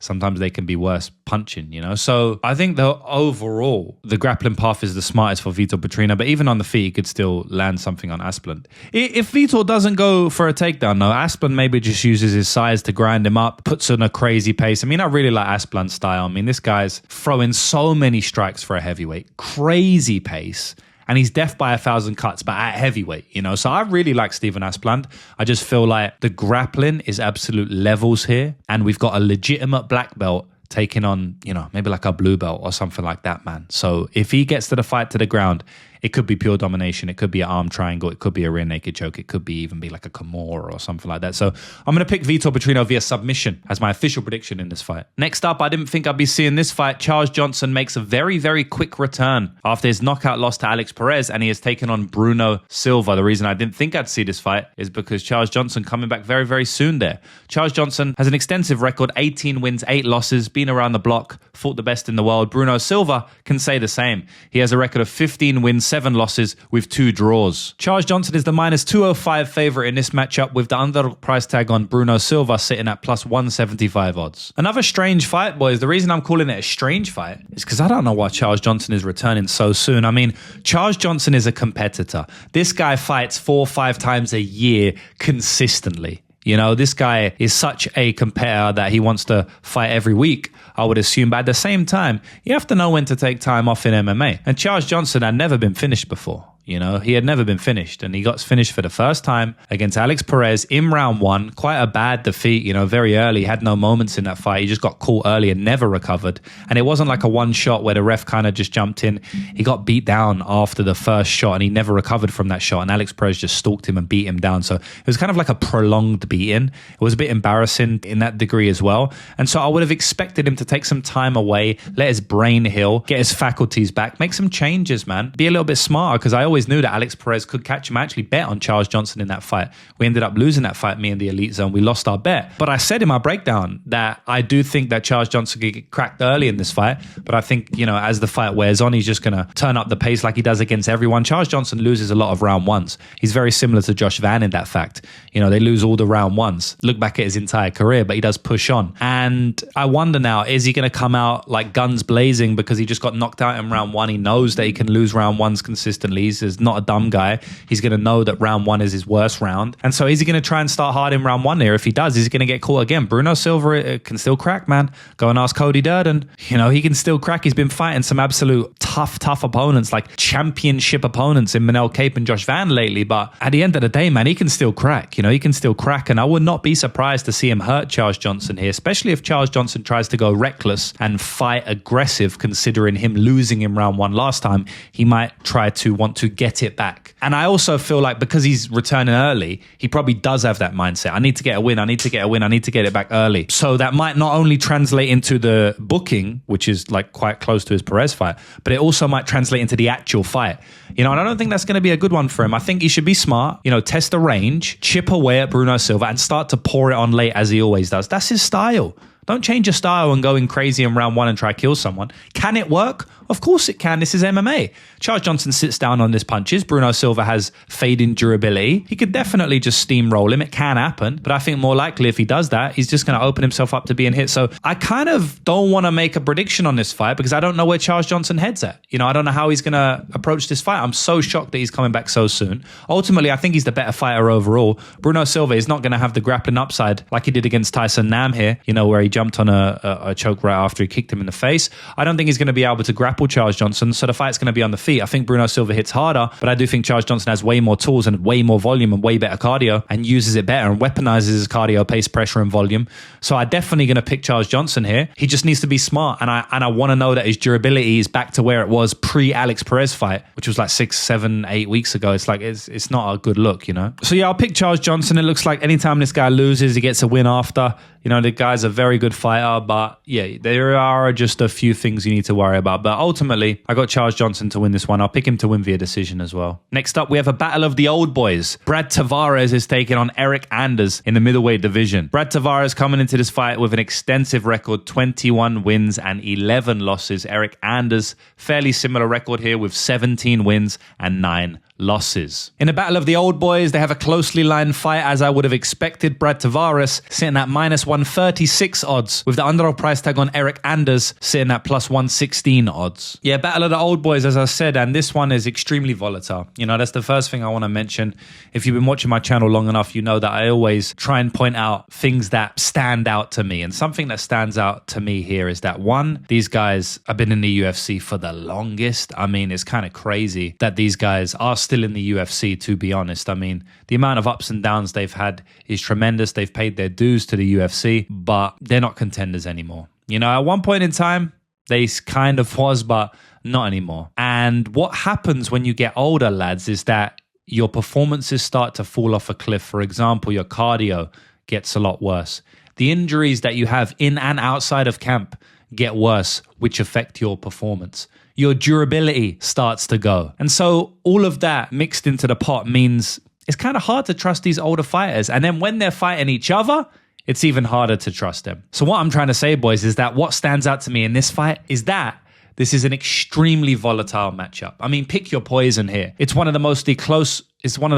Sometimes they can be worse punching, So I think that overall, the grappling path is the smartest for Vitor Petrino, but even on the feet, he could still land something on Asplund. If Vitor doesn't go for a takedown, no, Asplund maybe just uses his size to grind him up, puts on a crazy pace. I mean, I really like Asplund's style. I mean, this guy's throwing so many strikes for a heavyweight, crazy pace. And he's death by 1,000 cuts, but at heavyweight, So I really like Steven Asplund. I just feel like the grappling is absolute levels here. And we've got a legitimate black belt taking on, maybe like a blue belt or something like that, man. So if he gets to the fight to the ground, it could be pure domination. It could be an arm triangle. It could be a rear naked choke. It could even be like a Kimura or something like that. So I'm going to pick Vitor Petrino via submission as my official prediction in this fight. Next up, I didn't think I'd be seeing this fight. Charles Johnson makes a very, very quick return after his knockout loss to Alex Perez, and he has taken on Bruno Silva. The reason I didn't think I'd see this fight is because Charles Johnson coming back very, very soon there. Charles Johnson has an extensive record, 18 wins, 8 losses, been around the block, fought the best in the world. Bruno Silva can say the same. He has a record of 15 wins, 7 losses with 2 draws. Charles Johnson is the minus 205 favorite in this matchup, with the underdog price tag on Bruno Silva sitting at plus 175 odds. Another strange fight, boys. The reason I'm calling it a strange fight is because I don't know why Charles Johnson is returning so soon. I mean, Charles Johnson is a competitor. This guy fights 4 or 5 times a year consistently. This guy is such a competitor that he wants to fight every week, I would assume. But at the same time, you have to know when to take time off in MMA. And Charles Johnson had never been finished before. You know, he had never been finished, and he got finished for the first time against Alex Perez in round one. Quite a bad defeat, you know, very early. He had no moments in that fight. He just got caught early and never recovered. And it wasn't like a one shot where the ref kind of just jumped in. He got beat down after the first shot, and he never recovered from that shot. And Alex Perez just stalked him and beat him down. So it was kind of like a prolonged beating. It was a bit embarrassing in that degree as well. And so I would have expected him to take some time away, let his brain heal, get his faculties back, make some changes, man. Be a little bit smarter, because I always knew that Alex Perez could catch him. I actually bet on Charles Johnson in that fight. We ended up losing that fight, me and the Elite Zone. We lost our bet. But I said in my breakdown that I do think that Charles Johnson could get cracked early in this fight. But I think, you know, as the fight wears on, he's just going to turn up the pace like he does against everyone. Charles Johnson loses a lot of round ones. He's very similar to Josh Van in that fact. You know, they lose all the round ones. Look back at his entire career, but he does push on. And I wonder now, is he going to come out like guns blazing because he just got knocked out in round one? He knows that he can lose round ones consistently. He's not a dumb guy. He's going to know that round one is his worst round. And so is he going to try and start hard in round one here? If he does, he's going to get caught again. Bruno Silva can still crack, man. Go and ask Cody Durden. You know, he can still crack. He's been fighting some absolute tough opponents, like championship opponents in Manoel Cape and Josh Van lately. But at the end of the day, man, he can still crack. You know, he can still crack. And I would not be surprised to see him hurt Charles Johnson here, especially if Charles Johnson tries to go reckless and fight aggressive, considering him losing in round one last time. He might try to want to get it back. And I also feel like because he's returning early, he probably does have that mindset. I need to get a win. I need to get a win. I need to get it back early. So that might not only translate into the booking, which is like quite close to his Perez fight, but it also might translate into the actual fight. You know, and I don't think that's going to be a good one for him. I think he should be smart, you know, test the range, chip away at Bruno Silva and start to pour it on late as he always does. That's his style. Don't change your style and go in crazy in round one and try to kill someone. Can it work? Of course it can. This is MMA. Charles Johnson sits down on his punches. Bruno Silva has fading durability. He could definitely just steamroll him. It can happen. But I think more likely if he does that, he's just going to open himself up to being hit. So I kind of don't want to make a prediction on this fight because I don't know where Charles Johnson heads at. You know, I don't know how he's going to approach this fight. I'm so shocked that he's coming back so soon. Ultimately, I think he's the better fighter overall. Bruno Silva is not going to have the grappling upside like he did against Tyson Nam here, you know, where he jumped on a choke right after he kicked him in the face. I don't think he's going to be able to grapple Charles Johnson, so the fight's going to be on the feet. I think Bruno Silva hits harder, but I do think Charles Johnson has way more tools and way more volume and way better cardio and uses it better and weaponizes his cardio, pace, pressure, and volume. So I'm definitely going to pick Charles Johnson here. He just needs to be smart, and I want to know that his durability is back to where it was pre-Alex Perez fight, which was like 6, 7, 8 weeks ago. It's like it's not a good look, you know? So yeah, I'll pick Charles Johnson. It looks like anytime this guy loses, he gets a win after. You know, the guy's a very good fighter, but yeah, there are just a few things you need to worry about. But ultimately, I got Charles Johnson to win this one. I'll pick him to win via decision as well. Next up, we have a battle of the old boys. Brad Tavares is taking on Eryk Anders in the middleweight division. Brad Tavares coming into this fight with an extensive record, 21 wins and 11 losses. Eryk Anders, fairly similar record here with 17 wins and 9 losses. In the battle of the old boys, they have a closely lined fight as I would have expected. Brad Tavares sitting at minus 136 odds, with the underdog price tag on Eryk Anders sitting at plus 116 odds. Yeah, battle of the old boys, as I said, and this one is extremely volatile. You know, that's the first thing I want to mention. If you've been watching my channel long enough, you know that I always try and point out things that stand out to me. And something that stands out to me here is that, one, these guys have been in the UFC for the longest. I mean, it's kind of crazy that these guys are still in the UFC, to be honest. I mean, the amount of ups and downs they've had is tremendous. They've paid their dues to the UFC, but they're not contenders anymore. You know, at one point in time, they kind of was, but not anymore. And what happens when you get older, lads, is that your performances start to fall off a cliff. For example, your cardio gets a lot worse. The injuries that you have in and outside of camp get worse, which affect your performance. Your durability starts to go. And so all of that mixed into the pot means it's kind of hard to trust these older fighters. And then when they're fighting each other, it's even harder to trust them. So what I'm trying to say, boys, is that what stands out to me in this fight is that this is an extremely volatile matchup. I mean, pick your poison here. It's one of the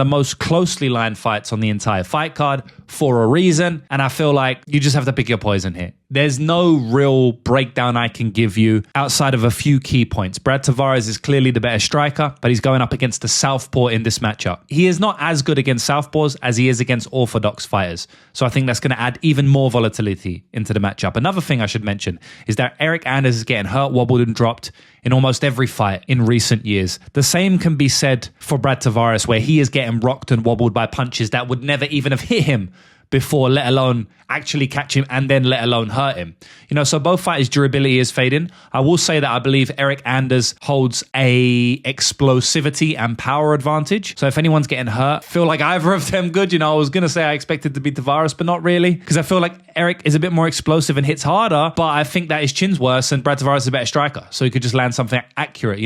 most closely lined fights on the entire fight card for a reason. And I feel like you just have to pick your poison here. There's no real breakdown I can give you outside of a few key points. Brad Tavares is clearly the better striker, but he's going up against the southpaw in this matchup. He is not as good against southpaws as he is against orthodox fighters. So I think that's going to add even more volatility into the matchup. Another thing I should mention is that Eryk Anders is getting hurt, wobbled, and dropped in almost every fight in recent years. The same can be said for Brad Tavares, where he is getting rocked and wobbled by punches that would never even have hit him before, let alone actually catch him and then let alone hurt him. So both fighters' durability is fading. I will say that I believe Eryk Anders holds a explosivity and power advantage. So if anyone's getting hurt, I feel like either of them good. I was going to say I expected to be Tavares, but not really, because I feel like Eryk is a bit more explosive and hits harder, but I think that his chin's worse and Brad Tavares is a better striker. So he could just land something accurate,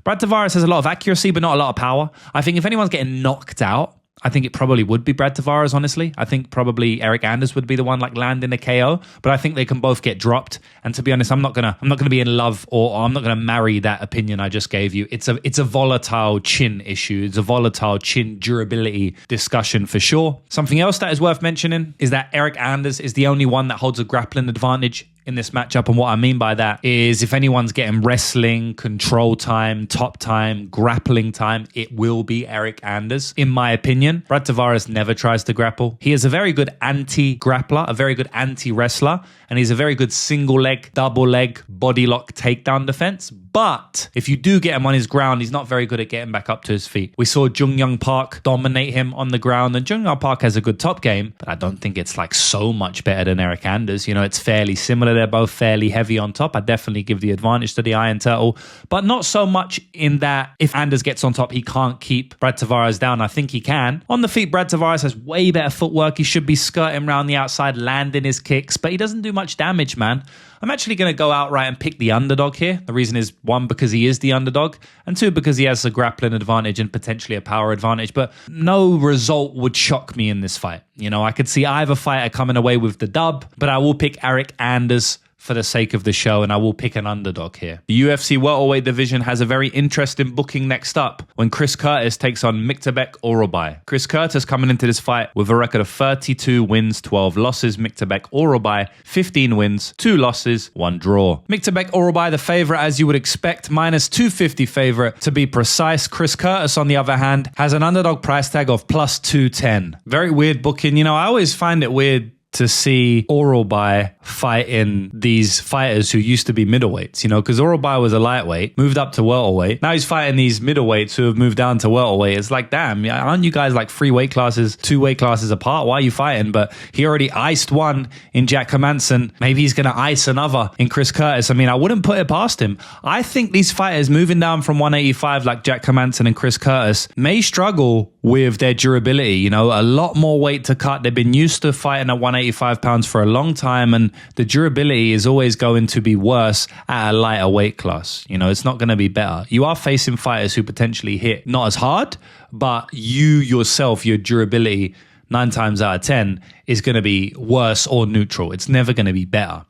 Brad Tavares has a lot of accuracy, but not a lot of power. I think if anyone's getting knocked out, I think it probably would be Brad Tavares, honestly. I think probably Eryk Anders would be the one landing a KO, but I think they can both get dropped. And to be honest, I'm not gonna be in love or I'm not gonna marry that opinion I just gave you. It's a volatile chin issue. It's a volatile chin durability discussion for sure. Something else that is worth mentioning is that Eryk Anders is the only one that holds a grappling advantage in this matchup. And what I mean by that is if anyone's getting wrestling, control time, top time, grappling time, it will be Eryk Anders. In my opinion, Brad Tavares never tries to grapple. He is a very good anti-grappler, a very good anti-wrestler, and he's a very good single leg, double leg, body lock takedown defense. But if you do get him on his ground, he's not very good at getting back up to his feet. We saw Jung Young Park dominate him on the ground, and Jung Young Park has a good top game, but I don't think it's so much better than Eryk Anders. It's fairly similar. They're both fairly heavy on top. I definitely give the advantage to the Iron Turtle, but not so much in that if Anders gets on top, he can't keep Brad Tavares down. I think he can. On the feet, Brad Tavares has way better footwork. He should be skirting around the outside, landing his kicks, but he doesn't do much damage, man. I'm actually going to go outright and pick the underdog here. The reason is, one, because he is the underdog, and two, because he has a grappling advantage and potentially a power advantage. But no result would shock me in this fight. I could see either fighter coming away with the dub, but I will pick Eryk Anders for the sake of the show, and I will pick an underdog here. The UFC welterweight division has a very interesting booking next up when Chris Curtis takes on Myktybek Orolbai. Chris Curtis coming into this fight with a record of 32 wins, 12 losses. Myktybek Orolbai, 15 wins, 2 losses, 1 draw. Myktybek Orolbai, the favorite as you would expect, minus 250 favorite to be precise. Chris Curtis, on the other hand, has an underdog price tag of plus 210. Very weird booking. I always find it weird to see Orolbai fighting these fighters who used to be middleweights, because Orolbai was a lightweight, moved up to welterweight. Now he's fighting these middleweights who have moved down to welterweight. It's like, damn, aren't you guys 3 weight classes, 2 weight classes apart? Why are you fighting? But he already iced one in Jack Hermansson. Maybe he's going to ice another in Chris Curtis. I wouldn't put it past him. I think these fighters moving down from 185 like Jack Hermansson and Chris Curtis may struggle with their durability. A lot more weight to cut. They've been used to fighting at 185 pounds for a long time, and the durability is always going to be worse at a lighter weight class. It's not going to be better. You are facing fighters who potentially hit not as hard, but you yourself, your durability 9 times out of 10 is going to be worse or neutral. It's never going to be better.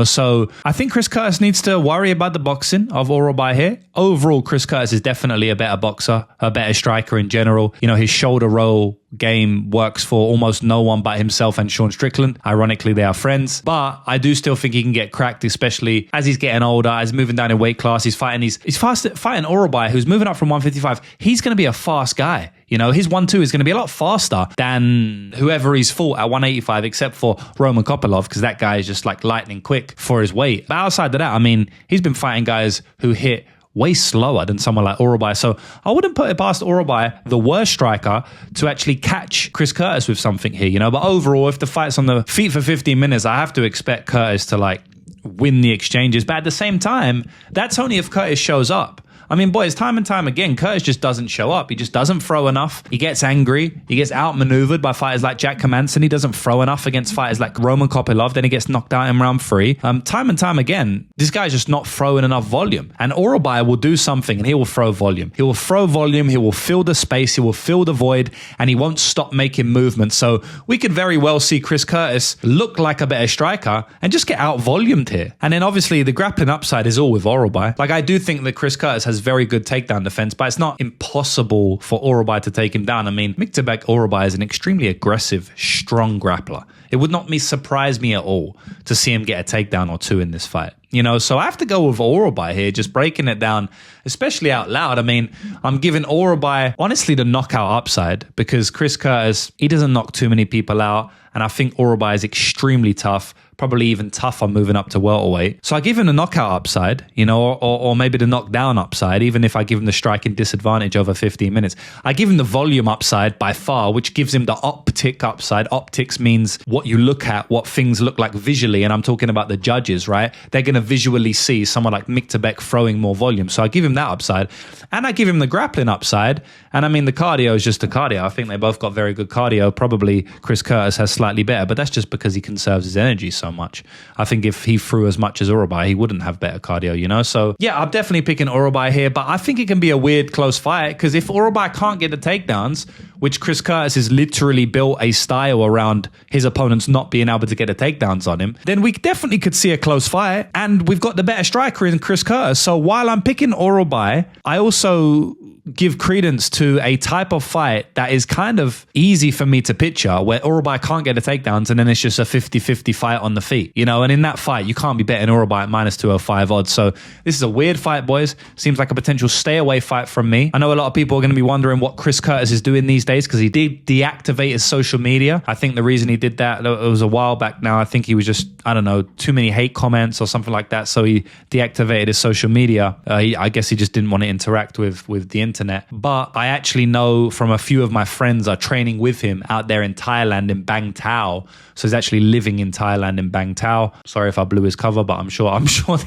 So I think Chris Curtis needs to worry about the boxing of Orolbai here. Overall, Chris Curtis is definitely a better boxer, a better striker in general. His shoulder roll game works for almost no one but himself and Sean Strickland. Ironically, they are friends, but I do still think he can get cracked, especially as he's getting older, as moving down in weight class. He's fighting Orolbai, who's moving up from 155. He's going to be a fast guy. His 1-2 is going to be a lot faster than whoever he's fought at 185, except for Roman Kopylov, because that guy is just lightning quick for his weight. But outside of that, he's been fighting guys who hit way slower than someone like Orolbai. So I wouldn't put it past Orolbai, the worst striker, to actually catch Chris Curtis with something here, But overall, if the fight's on the feet for 15 minutes, I have to expect Curtis to win the exchanges. But at the same time, that's only if Curtis shows up. Boys, time and time again, Curtis just doesn't show up. He just doesn't throw enough. He gets angry. He gets outmaneuvered by fighters like Jack Hermansson. He doesn't throw enough against fighters like Roman Kopylov. Then he gets knocked out in round 3. Time and time again, this guy's just not throwing enough volume. And Orolbai will do something and he will throw volume. He will throw volume. He will fill the space. He will fill the void. And he won't stop making movements. So we could very well see Chris Curtis look like a better striker and just get out-volumed here. And then obviously the grappling upside is all with Orolbai. I do think that Chris Curtis has very good takedown defense, but it's not impossible for Orolbai to take him down. Myktybek Orolbai is an extremely aggressive, strong grappler. It would not surprise me at all to see him get a takedown or two in this fight. You know, so I have to go with Orolbai here, just breaking it down, especially out loud. I mean, I'm giving Orolbai, honestly, the knockout upside because Chris Curtis, he doesn't knock too many people out. And I think Orolbai is extremely tough, probably even tougher moving up to welterweight. So I give him the knockout upside, you know, or maybe the knockdown upside, even if I give him the striking disadvantage over 15 minutes. I give him the volume upside by far, which gives him the optic upside. Optics means what you look at, what things look like visually. And I'm talking about the judges, right? They're going to visually see someone like Myktybek throwing more volume. So I give him that upside. And I give him the grappling upside. And I mean, the cardio is just the cardio. I think they both got very good cardio. Probably Chris Curtis has slightly better, but that's just because he conserves his energy so much. I think if he threw as much as Orolbai, he wouldn't have better cardio, you know? So yeah, I'm definitely picking Orolbai here, but I think it can be a weird close fight because if Orolbai can't get the takedowns, which Chris Curtis has literally built a style around his opponents not being able to get the takedowns on him, then we definitely could see a close fight. And we've got the better striker in Chris Curtis. So while I'm picking Orolbai, I also give credence to a type of fight that is kind of easy for me to picture where Orolbai can't get the takedowns and then it's just a 50-50 fight on the feet, you know, and in that fight, you can't be betting Orolbai at minus 205 odds. So this is a weird fight, boys. Seems like a potential stay away fight from me. I know a lot of people are going to be wondering what Chris Curtis is doing these days because he did deactivate his social media. I think the reason he did that, it was a while back now. I think he was just, I don't know, too many hate comments or something like that. So he deactivated his social media. I guess he just didn't want to interact with the internet. But I actually know from a few of my friends are training with him out there in Thailand in Bang Tao. So he's actually living in Thailand in Bang Tao. Sorry if I blew his cover, but I'm sure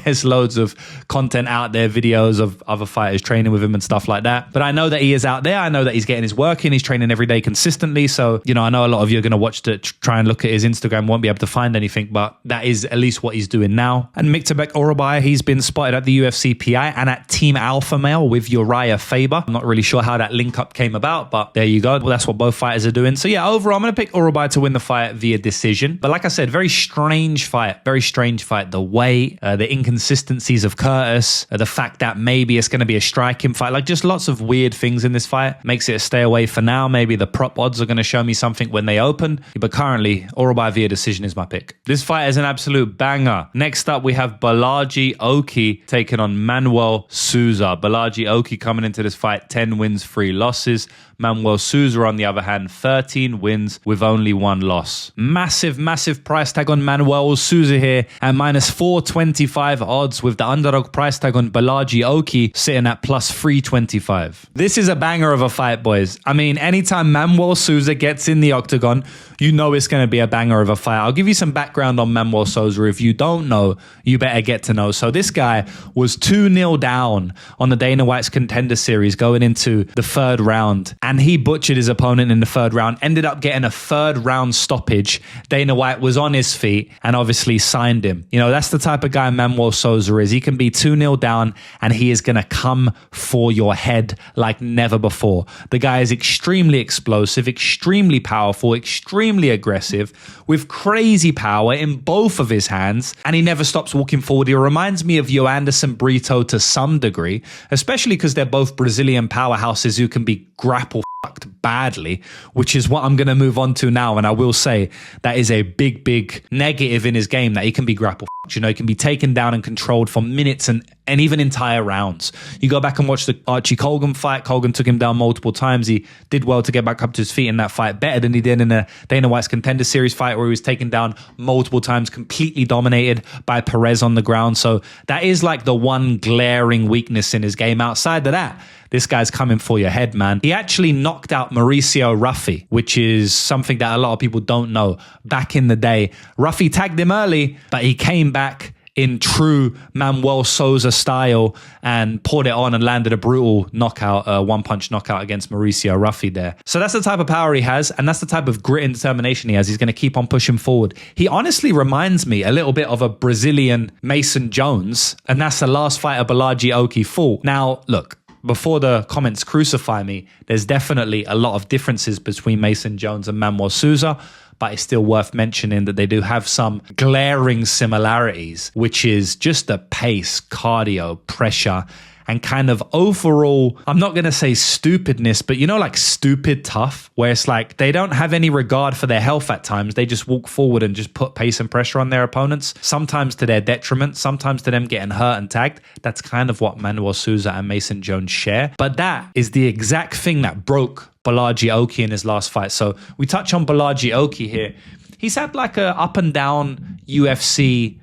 there's loads of content out there, videos of other fighters training with him and stuff like that. But I know that he is out there. I know that he's getting his work in. He's training every day consistently. So, you know, I know a lot of you are going to watch to try and look at his Instagram, won't be able to find anything, but that is at least what he's doing now. And Myktybek Orolbai, he's been spotted at the UFC PI and at Team Alpha Male with Uriah Faber. I'm not really sure how that link up came about, but there you go. Well, that's what both fighters are doing. So yeah, overall, I'm going to pick Orolbai to win the fight via decision. But like I said, very strange fight. The weight, the inconsistencies of Curtis, the fact that maybe it's going to be a striking fight, like just lots of weird things in this fight. Makes it a stay away for now. Maybe the prop odds are going to show me something when they open. But currently, Orolbai via decision is my pick. This fight is an absolute banger. Next up, we have Bolaji Oki taking on Manuel Sousa. Bolaji Oki coming into this fight 10 wins, 3 losses. Manuel Sousa, on the other hand, 13 wins with only 1 loss. Massive price tag on Manuel Sousa here at minus 425 odds with the underdog price tag on Bolaji Oki sitting at plus 325. This is a banger of a fight, boys. I mean, anytime Manuel Sousa gets in the octagon, you know it's going to be a banger of a fight. I'll give you some background on Manuel Sousa. If you don't know, you better get to know. So this guy was 2-0 down on the Dana White's Contender Series going into the 3rd round. And he butchered his opponent in the 3rd round, ended up getting a 3rd round stoppage. Dana White was on his feet and obviously signed him. You know, that's the type of guy Manuel Sousa is. He can be 2-0 down and he is going to come for your head like never before. The guy is extremely explosive, extremely powerful, extremely aggressive, with crazy power in both of his hands, and he never stops walking forward. He reminds me of Joanderson Brito to some degree, especially because they're both Brazilian powerhouses who can be grapple fucked badly, which is what I'm going to move on to now. And I will say that is a big negative in his game, that he can be grapple fucked. You know, he can be taken down and controlled for minutes and even entire rounds. You go back and watch the Archie Colgan fight. Colgan took him down multiple times. He did well to get back up to his feet in that fight, better than he did in a Dana White's Contender Series fight where he was taken down multiple times, completely dominated by Perez on the ground. So that is like the one glaring weakness in his game. Outside of that, this guy's coming for your head, man. He actually knocked out Mauricio Ruffy, which is something that a lot of people don't know. Back in the day, Ruffy tagged him early, but he came back in true Manuel Sousa style and poured it on and landed a brutal knockout, one-punch knockout against Mauricio Ruffy there. So that's the type of power he has, and that's the type of grit and determination he has. He's going to keep on pushing forward. He honestly reminds me a little bit of a Brazilian Mason Jones, and that's the last fighter Bolaji Oki fought. Now, look, before the comments crucify me, there's definitely a lot of differences between Mason Jones and Manuel Sousa, but it's still worth mentioning that they do have some glaring similarities, which is just the pace, cardio, pressure, and kind of overall, I'm not going to say stupidness, but like stupid tough, where it's like they don't have any regard for their health at times. They just walk forward and just put pace and pressure on their opponents, sometimes to their detriment, sometimes to them getting hurt and tagged. That's kind of what Manuel Sousa and Mason Jones share. But that is the exact thing that broke Bolaji Oki in his last fight. So we touch on Bolaji Oki here. He's had like a up and down UFC,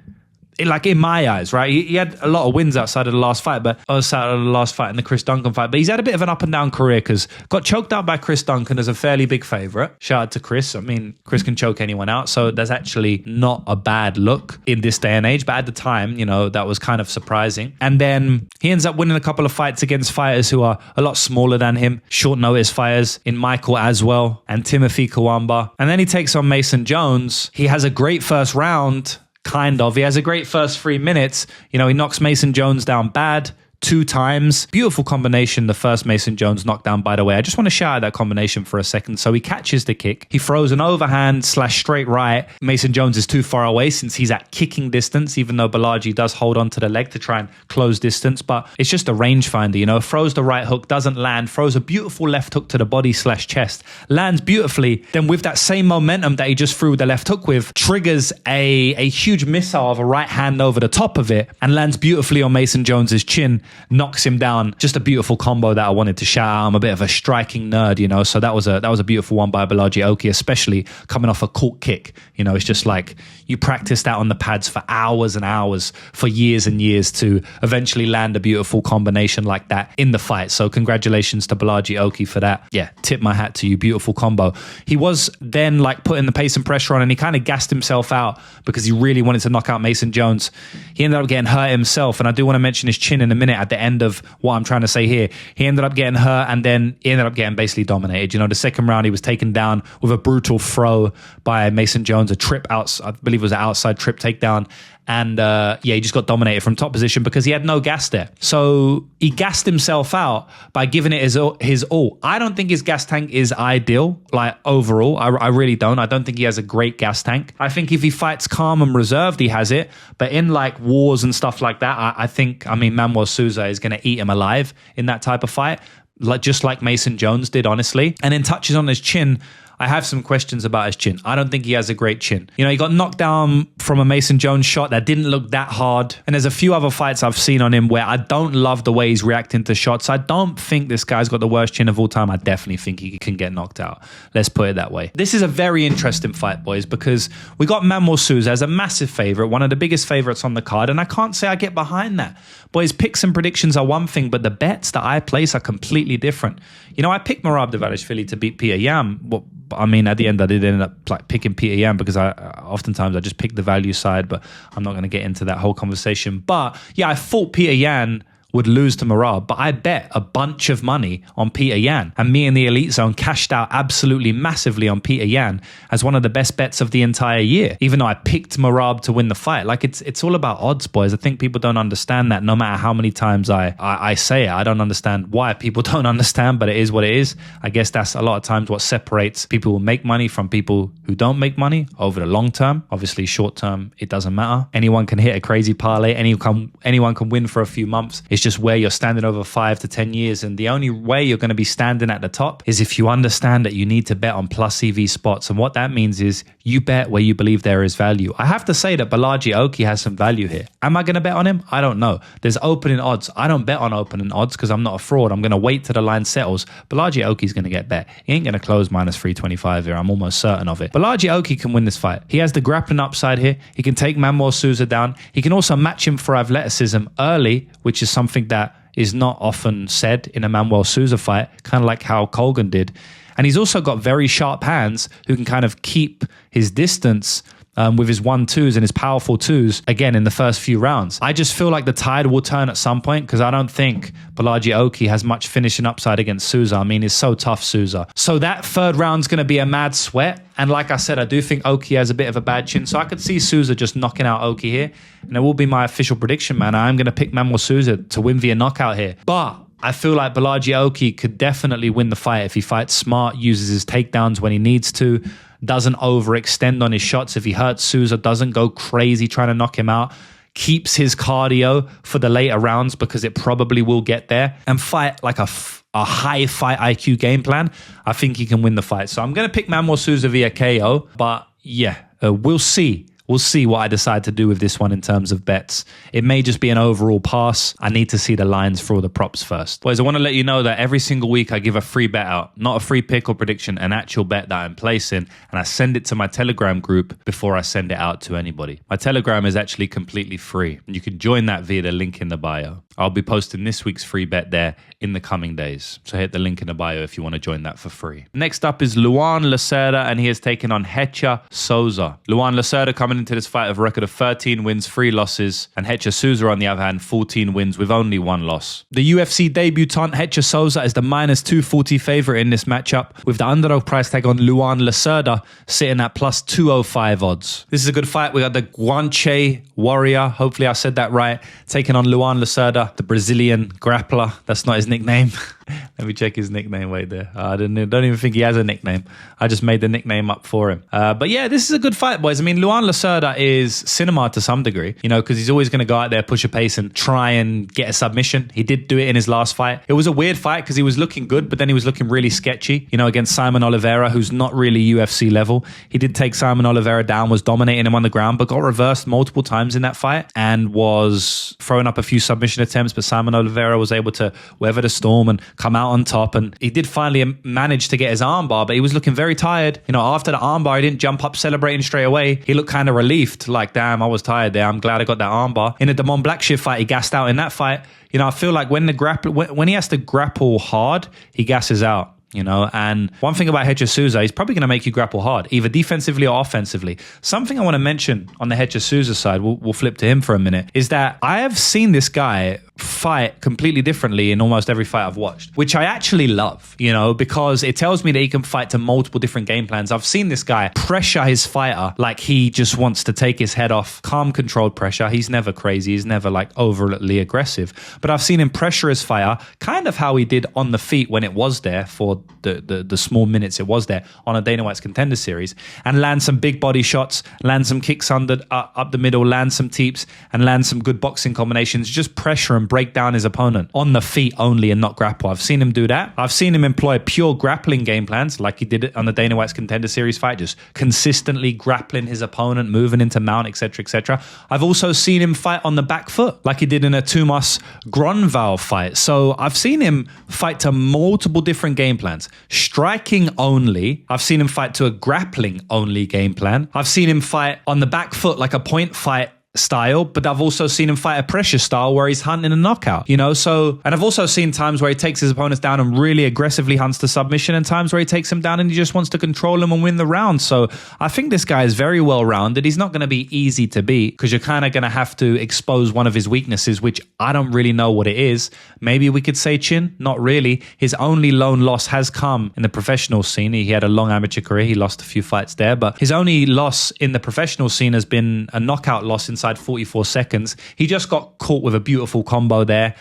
like in my eyes, right? He had a lot of wins outside of the last fight, but outside of the last fight and the Chris Duncan fight. But he's had a bit of an up and down career because got choked out by Chris Duncan as a fairly big favorite. Shout out to Chris. I mean, Chris can choke anyone out, so that's actually not a bad look in this day and age. But at the time, that was kind of surprising. And then he ends up winning a couple of fights against fighters who are a lot smaller than him, short notice fighters in Michael Aswell and Timothy Kawamba. And then he takes on Mason Jones. He has a great first round. Kind of. He has a great first 3 minutes. He knocks Mason Jones down bad 2 times. Beautiful combination, the first Mason Jones knockdown, by the way. I just want to shout out that combination for a second. So he catches the kick. He throws an overhand / straight right. Mason Jones is too far away since he's at kicking distance, even though Bolaji does hold on to the leg to try and close distance. But it's just a rangefinder, throws the right hook, doesn't land, throws a beautiful left hook to the body / chest, lands beautifully. Then with that same momentum that he just threw the left hook with, triggers a huge missile of a right hand over the top of it and lands beautifully on Mason Jones's chin. Knocks him down. Just a beautiful combo that I wanted to shout out. I'm a bit of a striking nerd, so that was a beautiful one by Bolaji Oki, especially coming off a caught kick. It's just like you practice that on the pads for hours and hours, for years and years, to eventually land a beautiful combination like that in the fight. So congratulations to Bolaji Oki for that. Yeah, tip my hat to you. Beautiful combo. He was then like putting the pace and pressure on, and he kind of gassed himself out because he really wanted to knock out Mason Jones. He ended up getting hurt himself, and I do want to mention his chin in a minute at the end of what I'm trying to say here. He ended up getting hurt, and then he ended up getting basically dominated. The second round he was taken down with a brutal throw by Mason Jones, a trip out, I believe it was an outside trip takedown. And he just got dominated from top position because he had no gas there. So he gassed himself out by giving it his all. I don't think his gas tank is ideal, like overall. I really don't. I don't think he has a great gas tank. I think if he fights calm and reserved, he has it. But in like wars and stuff like that, I think Manuel Sousa is going to eat him alive in that type of fight, just like Mason Jones did, honestly. And then touches on his chin. I have some questions about his chin. I don't think he has a great chin. He got knocked down from a Mason Jones shot that didn't look that hard. And there's a few other fights I've seen on him where I don't love the way he's reacting to shots. I don't think this guy's got the worst chin of all time. I definitely think he can get knocked out. Let's put it that way. This is a very interesting fight, boys, because we got Manuel Sousa as a massive favorite, one of the biggest favorites on the card. And I can't say I get behind that. Boys, picks and predictions are one thing, but the bets that I place are completely different. I picked Merab Dvalishvili to beat Peter Yan. At the end, I did end up picking Peter Yan because oftentimes I just pick the value side, but I'm not going to get into that whole conversation. But yeah, I thought Peter Yan would lose to Merab, but I bet a bunch of money on Peter Yan, and me and the Elite Zone cashed out absolutely massively on Peter Yan as one of the best bets of the entire year, even though I picked Merab to win the fight. Like it's all about odds, boys. I think people don't understand that. No matter how many times I say it, I don't understand why people don't understand, but it is what it is. I guess that's a lot of times what separates people who make money from people who don't make money over the long term. Obviously, short term, it doesn't matter. Anyone can hit a crazy parlay. Anyone can win for a few months. It's just where you're standing over 5 to 10 years. And the only way you're going to be standing at the top is if you understand that you need to bet on plus EV spots. And what that means is you bet where you believe there is value. I have to say that Bolaji Oki has some value here. Am I going to bet on him? I don't know. There's opening odds. I don't bet on opening odds because I'm not a fraud. I'm going to wait till the line settles. Bolaji Oki's going to get bet. He ain't going to close minus 325 here. I'm almost certain of it. Bolaji Oki can win this fight. He has the grappling upside here. He can take Manuel Sousa down. He can also match him for athleticism early, which is something that is not often said in a Manuel Sousa fight, kind of like how Colgan did. And he's also got very sharp hands who can kind of keep his distance with his 1-2s and his powerful 2s, again, in the first few rounds. I just feel like the tide will turn at some point because I don't think Bolaji Oki has much finishing upside against Sousa. He's so tough, Sousa. So that third round's going to be a mad sweat. And like I said, I do think Oki has a bit of a bad chin. So I could see Sousa just knocking out Oki here. And it will be my official prediction, man. I'm going to pick Manuel Sousa to win via knockout here. But I feel like Bolaji Oki could definitely win the fight if he fights smart, uses his takedowns when he needs to, doesn't overextend on his shots. If he hurts Sousa, doesn't go crazy trying to knock him out, keeps his cardio for the later rounds, because it probably will get there, and fight like a high fight IQ game plan, I think he can win the fight. So I'm going to pick Manuel Sousa via KO, but yeah, we'll see. We'll see what I decide to do with this one in terms of bets. It may just be an overall pass. I need to see the lines for all the props first. Boys, I want to let you know that every single week I give a free bet out. Not a free pick or prediction, an actual bet that I'm placing. And I send it to my Telegram group before I send it out to anybody. My Telegram is actually completely free. You can join that via the link in the bio. I'll be posting this week's free bet there in the coming days. So hit the link in the bio if you want to join that for free. Next up is Luan Lacerda, and he is taking on Hecher Sousa. Luan Lacerda coming into this fight with a record of 13 wins, 3 losses, and Hecher Sousa, on the other hand, 14 wins with only 1 loss. The UFC debutant Hecher Sousa is the -240 favorite in this matchup, with the underdog price tag on Luan Lacerda sitting at +205 odds. This is a good fight. We got the Guanche Warrior, hopefully I said that right, taking on Luan Lacerda, the Brazilian grappler. That's not his nickname. Let me check his nickname. Wait there. I don't even think he has a nickname. I just made the nickname up for him. But yeah, this is a good fight, boys. I mean, Luan Lacerda is cinema to some degree, you know, because he's always going to go out there, push a pace and try and get a submission. He did do it in his last fight. It was a weird fight because he was looking good, but then he was looking really sketchy, you know, against Simon Oliveira, who's not really UFC level. He did take Simon Oliveira down, was dominating him on the ground, but got reversed multiple times in that fight and was throwing up a few submission attempts, but Simon Oliveira was able to weather the storm and come out on top, and he did finally manage to get his armbar, but he was looking very tired. You know, after the armbar, he didn't jump up celebrating straight away. He looked kind of relieved, like, damn, I was tired there. I'm glad I got that armbar. In the Damon Blackshear fight, he gassed out in that fight. You know, I feel like when he has to grapple hard, he gasses out. You know, and one thing about Hecher Sousa, he's probably going to make you grapple hard, either defensively or offensively. Something I want to mention on the Hecher Sousa side, we'll flip to him for a minute, is that I have seen this guy fight completely differently in almost every fight I've watched, which I actually love, you know, because it tells me that he can fight to multiple different game plans. I've seen this guy pressure his fighter like he just wants to take his head off. Calm, controlled pressure. He's never crazy. He's never like overly aggressive. But I've seen him pressure his fighter kind of how he did on the feet when it was there for the small minutes it was there on a Dana White's Contender Series, and land some big body shots, land some kicks up the middle, land some teeps, and land some good boxing combinations. Just pressure and break down his opponent on the feet only and not grapple. I've seen him do that. I've seen him employ pure grappling game plans like he did it on the Dana White's Contender Series fight, just consistently grappling his opponent, moving into mount, etc., etc. I've also seen him fight on the back foot like he did in a Tomas Gronval fight. So I've seen him fight to multiple different game plans. Striking only. I've seen him fight to a grappling only game plan. I've seen him fight on the back foot like a point fight style, but I've also seen him fight a pressure style where he's hunting a knockout, you know. So, and I've also seen times where he takes his opponents down and really aggressively hunts the submission, and times where he takes him down and he just wants to control him and win the round. So I think this guy is very well rounded. He's not going to be easy to beat because you're kind of going to have to expose one of his weaknesses, which I don't really know what it is. Maybe we could say chin. Not really. His only lone loss has come in the professional scene. He had a long amateur career. He lost a few fights there, but his only loss in the professional scene has been a knockout loss inside 44 seconds. He just got caught with a beautiful combo there.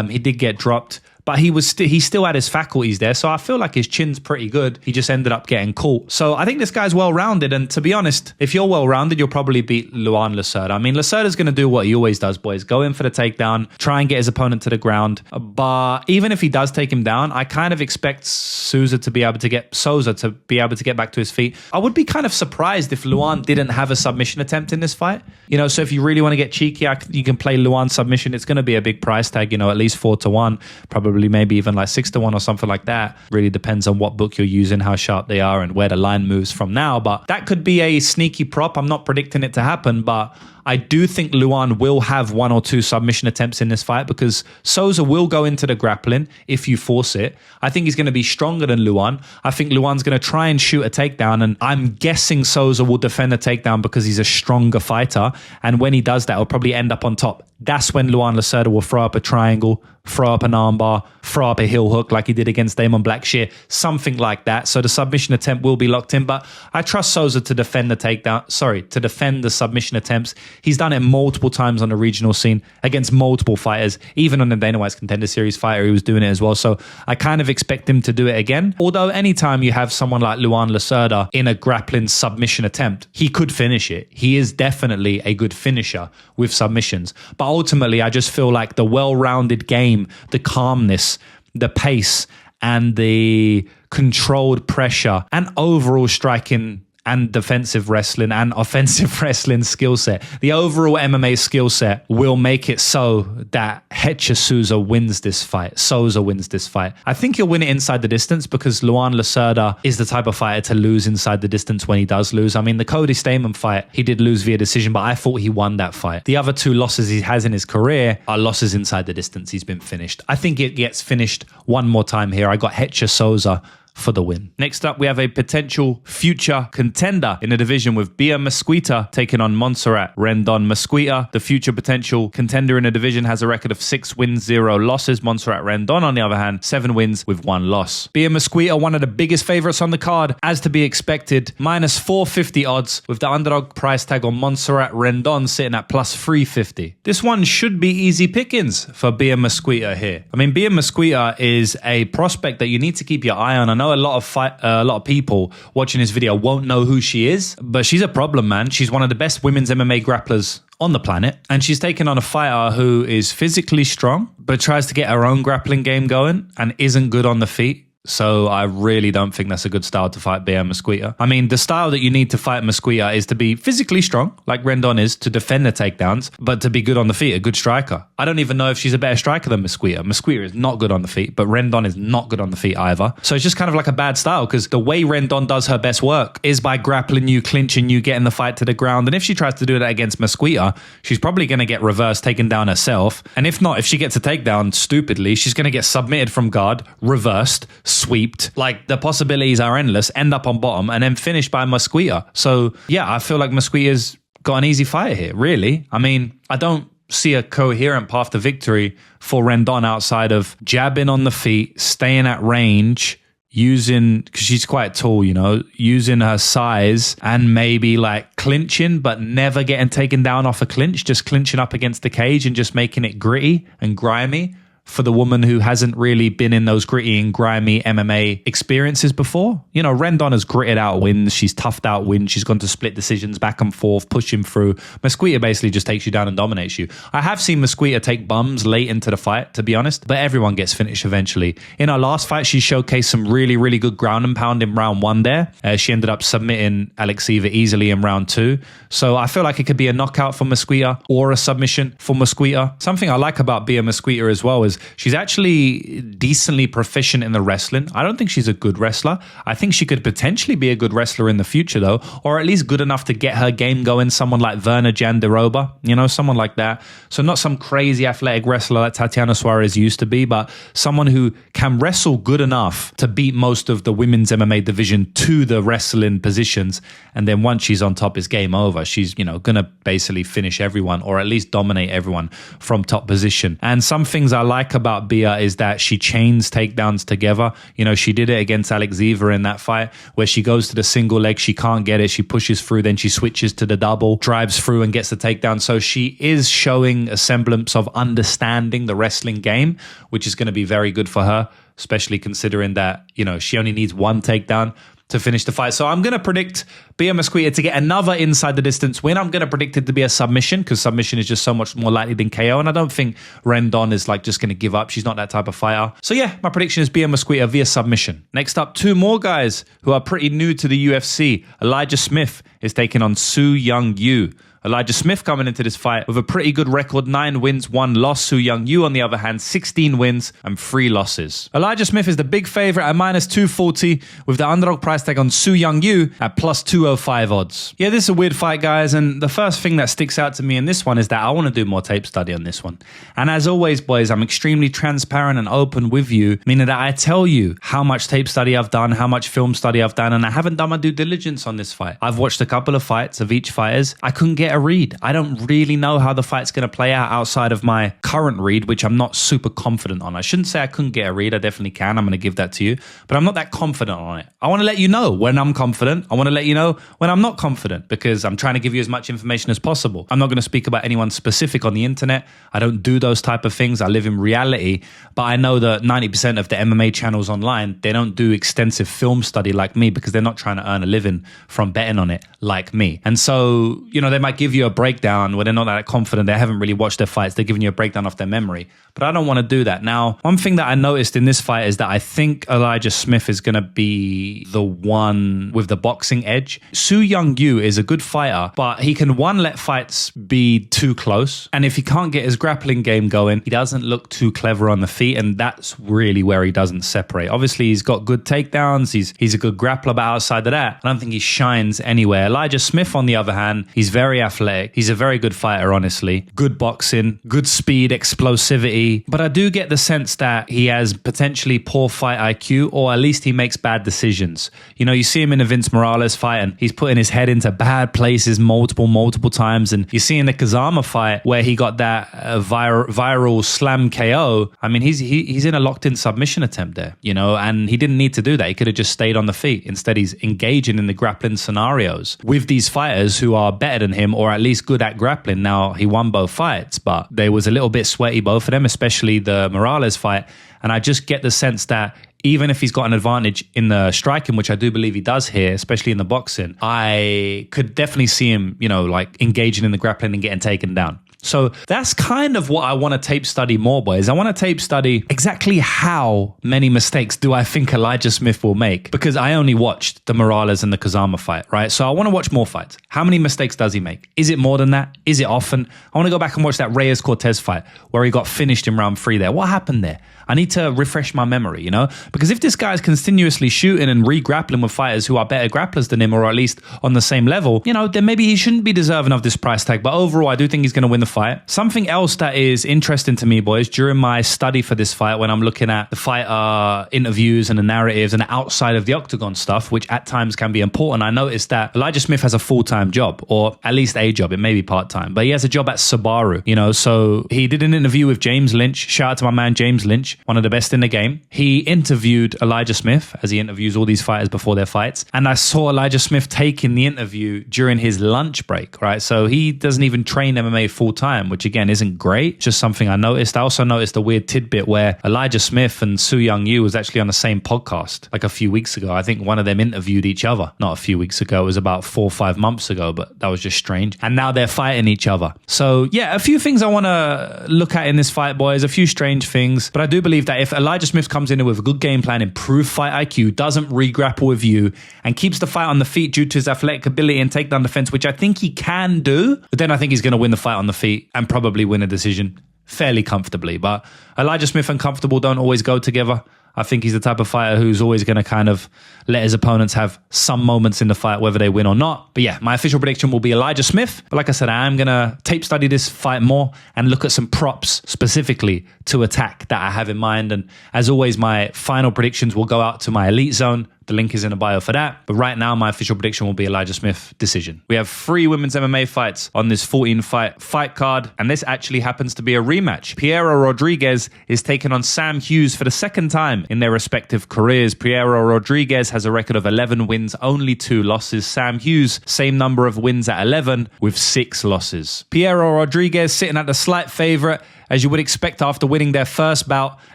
He did get dropped, but he still had his faculties there. So I feel like his chin's pretty good. He just ended up getting caught. So I think this guy's well-rounded. And to be honest, if you're well-rounded, you'll probably beat Luan Lacerda. I mean, Lacerda's going to do what he always does, boys. Go in for the takedown, try and get his opponent to the ground. But even if he does take him down, I kind of expect Sousa to be able to get back to his feet. I would be kind of surprised if Luan didn't have a submission attempt in this fight. You know, so if you really want to get cheeky, you can play Luan submission. It's going to be a big price tag, you know, at least 4-1, probably maybe even like 6-1 or something like that. Really depends on what book you're using, how sharp they are, and where the line moves from now. But that could be a sneaky prop. I'm not predicting it to happen, but I do think Luan will have 1 or 2 submission attempts in this fight because Sousa will go into the grappling if you force it. I think he's going to be stronger than Luan. I think Luan's going to try and shoot a takedown, and I'm guessing Sousa will defend a takedown because he's a stronger fighter, and when he does that, he'll probably end up on top. That's when Luan Lacerda will throw up a triangle, throw up an armbar, throw up a heel hook like he did against Damon Blackshear, something like that. So the submission attempt will be locked in, but I trust Sousa to defend the submission attempts. He's done it multiple times on the regional scene against multiple fighters. Even on the Dana White's Contender Series fighter, he was doing it as well. So I kind of expect him to do it again. Although anytime you have someone like Luan Lacerda in a grappling submission attempt, he could finish it. He is definitely a good finisher with submissions. But ultimately, I just feel like the well-rounded game, the calmness, the pace, and the controlled pressure and overall striking and defensive wrestling and offensive wrestling skill set. The overall MMA skill set will make it so that Hecher Sousa wins this fight. Sosa wins this fight. I think he'll win it inside the distance because Luan Lacerda is the type of fighter to lose inside the distance when he does lose. I mean, the Cody Stamann fight, he did lose via decision, but I thought he won that fight. The other two losses he has in his career are losses inside the distance. He's been finished. I think it gets finished one more time here. I got Hecher Sousa for the win. Next up, we have a potential future contender in the division with Mesquita taking on Montserrat Rendon. Mesquita, the future potential contender in the division, has a record of 6 wins, 0 losses. Montserrat Rendon, on the other hand, 7 wins with 1 loss. Mesquita, one of the biggest favorites on the card, as to be expected, minus 450 odds with the underdog price tag on Montserrat Rendon sitting at plus 350. This one should be easy pickings for Mesquita here. I mean, Mesquita is a prospect that you need to keep your eye on. I know a lot of people watching this video won't know who she is, but she's a problem, man. She's one of the best women's MMA grapplers on the planet, and she's taken on a fighter who is physically strong but tries to get her own grappling game going and isn't good on the feet. So I really don't think that's a good style to fight Mesquita. I mean, the style that you need to fight Mesquita is to be physically strong, like Rendon is, to defend the takedowns, but to be good on the feet, a good striker. I don't even know if she's a better striker than Mesquita. Mesquita is not good on the feet, but Rendon is not good on the feet either. So it's just kind of like a bad style, because the way Rendon does her best work is by grappling you, clinching you, getting the fight to the ground. And if she tries to do that against Mesquita, she's probably going to get reversed, taken down herself. And if not, if she gets a takedown stupidly, she's going to get submitted from guard, reversed, sweeped. Like, the possibilities are endless, end up on bottom and then finished by Mesquita. So yeah, I feel like Mesquita's got an easy fight here, really. I mean, I don't see a coherent path to victory for Rendon outside of jabbing on the feet, staying at range, using, because she's quite tall, you know, using her size and maybe like clinching, but never getting taken down off a clinch, just clinching up against the cage and just making it gritty and grimy for the woman who hasn't really been in those gritty and grimy MMA experiences before. You know, Rendon has gritted out wins. She's toughed out wins. She's gone to split decisions back and forth, pushing through. Mesquita basically just takes you down and dominates you. I have seen Mesquita take bums late into the fight, to be honest, but everyone gets finished eventually. In her last fight, she showcased some really, really good ground and pound in round 1 there. She ended up submitting Alexieva easily in round 2. So I feel like it could be a knockout for Mesquita or a submission for Mesquita. Something I like about Mesquita as well is she's actually decently proficient in the wrestling. I don't think she's a good wrestler. I think she could potentially be a good wrestler in the future, though, or at least good enough to get her game going. Someone like Verna Jandiroba, you know, someone like that. So not some crazy athletic wrestler like Tatiana Suarez used to be, but someone who can wrestle good enough to beat most of the women's MMA division to the wrestling positions. And then once she's on top, it's game over. She's, you know, going to basically finish everyone or at least dominate everyone from top position. And some things I like about Bia is that she chains takedowns together. You know, she did it against Alexieva in that fight where she goes to the single leg, she can't get it, she pushes through, then she switches to the double, drives through and gets the takedown. So she is showing a semblance of understanding the wrestling game, which is going to be very good for her, especially considering that, you know, she only needs 1 takedown to finish the fight. So I'm going to predict Mesquita to get another inside the distance win. I'm going to predict it to be a submission because submission is just so much more likely than KO. And I don't think Rendon is like just going to give up. She's not that type of fighter. So yeah, my prediction is Mesquita via submission. Next up, 2 more guys who are pretty new to the UFC. Elijah Smith is taking on Su Young Yu. Elijah Smith coming into this fight with a pretty good record, 9 wins, 1 loss. Su Young Yu, on the other hand, 16 wins and 3 losses. Elijah Smith is the big favorite at minus 240 with the underdog price tag on Su Young Yu at plus 205 odds. Yeah, this is a weird fight, guys, and the first thing that sticks out to me in this one is that I want to do more tape study on this one. And as always, boys, I'm extremely transparent and open with you, meaning that I tell you how much tape study I've done, how much film study I've done, and I haven't done my due diligence on this fight. I've watched a couple of fights of each fighters. I couldn't get a a read. I don't really know how the fight's going to play out outside of my current read, which I'm not super confident on. I shouldn't say I couldn't get a read. I definitely can. I'm going to give that to you. But I'm not that confident on it. I want to let you know when I'm confident. I want to let you know when I'm not confident, because I'm trying to give you as much information as possible. I'm not going to speak about anyone specific on the internet. I don't do those type of things. I live in reality. But I know that 90% of the MMA channels online, they don't do extensive film study like me, because they're not trying to earn a living from betting on it like me. And so, they might give you a breakdown where they're not that confident. They haven't really watched their fights. They're giving you a breakdown off their memory. But I don't want to do that. Now, one thing that I noticed in this fight is that I think Elijah Smith is going to be the one with the boxing edge. Su Young-yu is a good fighter, but he can, one, let fights be too close. And if he can't get his grappling game going, he doesn't look too clever on the feet. And that's really where he doesn't separate. Obviously, he's got good takedowns. He's a good grappler, but outside of that, I don't think he shines anywhere. Elijah Smith, on the other hand, he's very athletic. He's a very good fighter, honestly. Good boxing, good speed, explosivity. But I do get the sense that he has potentially poor fight IQ, or at least he makes bad decisions. You see him in the Vince Morales fight, and he's putting his head into bad places multiple times. And you see in the Kazama fight where he got that viral slam KO. I mean, he's in a locked-in submission attempt there, and he didn't need to do that. He could have just stayed on the feet. Instead, he's engaging in the grappling scenarios with these fighters who are better than him, or at least good at grappling. Now, he won both fights, but they was a little bit sweaty, both of them, especially the Morales fight. And I just get the sense that even if he's got an advantage in the striking, which I do believe he does here, especially in the boxing, I could definitely see him, engaging in the grappling and getting taken down. So that's kind of what I want to tape study more, boys. I want to tape study exactly how many mistakes do I think Elijah Smith will make, because I only watched the Morales and the Kazama fight, right? So I want to watch more fights. How many mistakes does he make? Is it more than that? Is it often? I want to go back and watch that Reyes-Cortez fight where he got finished in round 3 there. What happened there? I need to refresh my memory, because if this guy's continuously shooting and re-grappling with fighters who are better grapplers than him, or at least on the same level, then maybe he shouldn't be deserving of this price tag. But overall, I do think he's going to win the fight. Something else that is interesting to me, boys, during my study for this fight, when I'm looking at the fighter interviews and the narratives and the outside of the octagon stuff, which at times can be important, I noticed that Elijah Smith has a full-time job, or at least a job. It may be part-time, but he has a job at Subaru, so he did an interview with James Lynch. Shout out to my man, James Lynch, one of the best in the game. He interviewed Elijah Smith, as he interviews all these fighters before their fights. And I saw Elijah Smith taking the interview during his lunch break, right? So he doesn't even train MMA full-time, which again isn't great. Just something I noticed. I also noticed a weird tidbit where Elijah Smith and Su Young-yu was actually on the same podcast like a few weeks ago. I think one of them interviewed each other. Not a few weeks ago. It was about 4 or 5 months ago, but that was just strange. And now they're fighting each other. So yeah, a few things I want to look at in this fight, boys. A few strange things. But I do believe that if Elijah Smith comes in with a good game plan, improved fight IQ, doesn't re-grapple with you, and keeps the fight on the feet due to his athletic ability and takedown defense, which I think he can do, but then I think he's going to win the fight on the feet and probably win a decision fairly comfortably. But Elijah Smith and comfortable don't always go together. I think he's the type of fighter who's always going to kind of let his opponents have some moments in the fight, whether they win or not. But yeah, my official prediction will be Elijah Smith. But like I said, I am going to tape study this fight more and look at some props specifically to attack that I have in mind. And as always, my final predictions will go out to my Elite Zone. The link is in the bio for that. But right now, my official prediction will be Elijah Smith decision. We have 3 women's MMA fights on this 14-fight card, and this actually happens to be a rematch. Piera Rodriguez is taking on Sam Hughes for the second time in their respective careers. Piera Rodriguez has a record of 11 wins, only 2 losses. Sam Hughes, same number of wins at 11 with 6 losses. Piera Rodriguez sitting at the slight favorite, as you would expect after winning their first bout,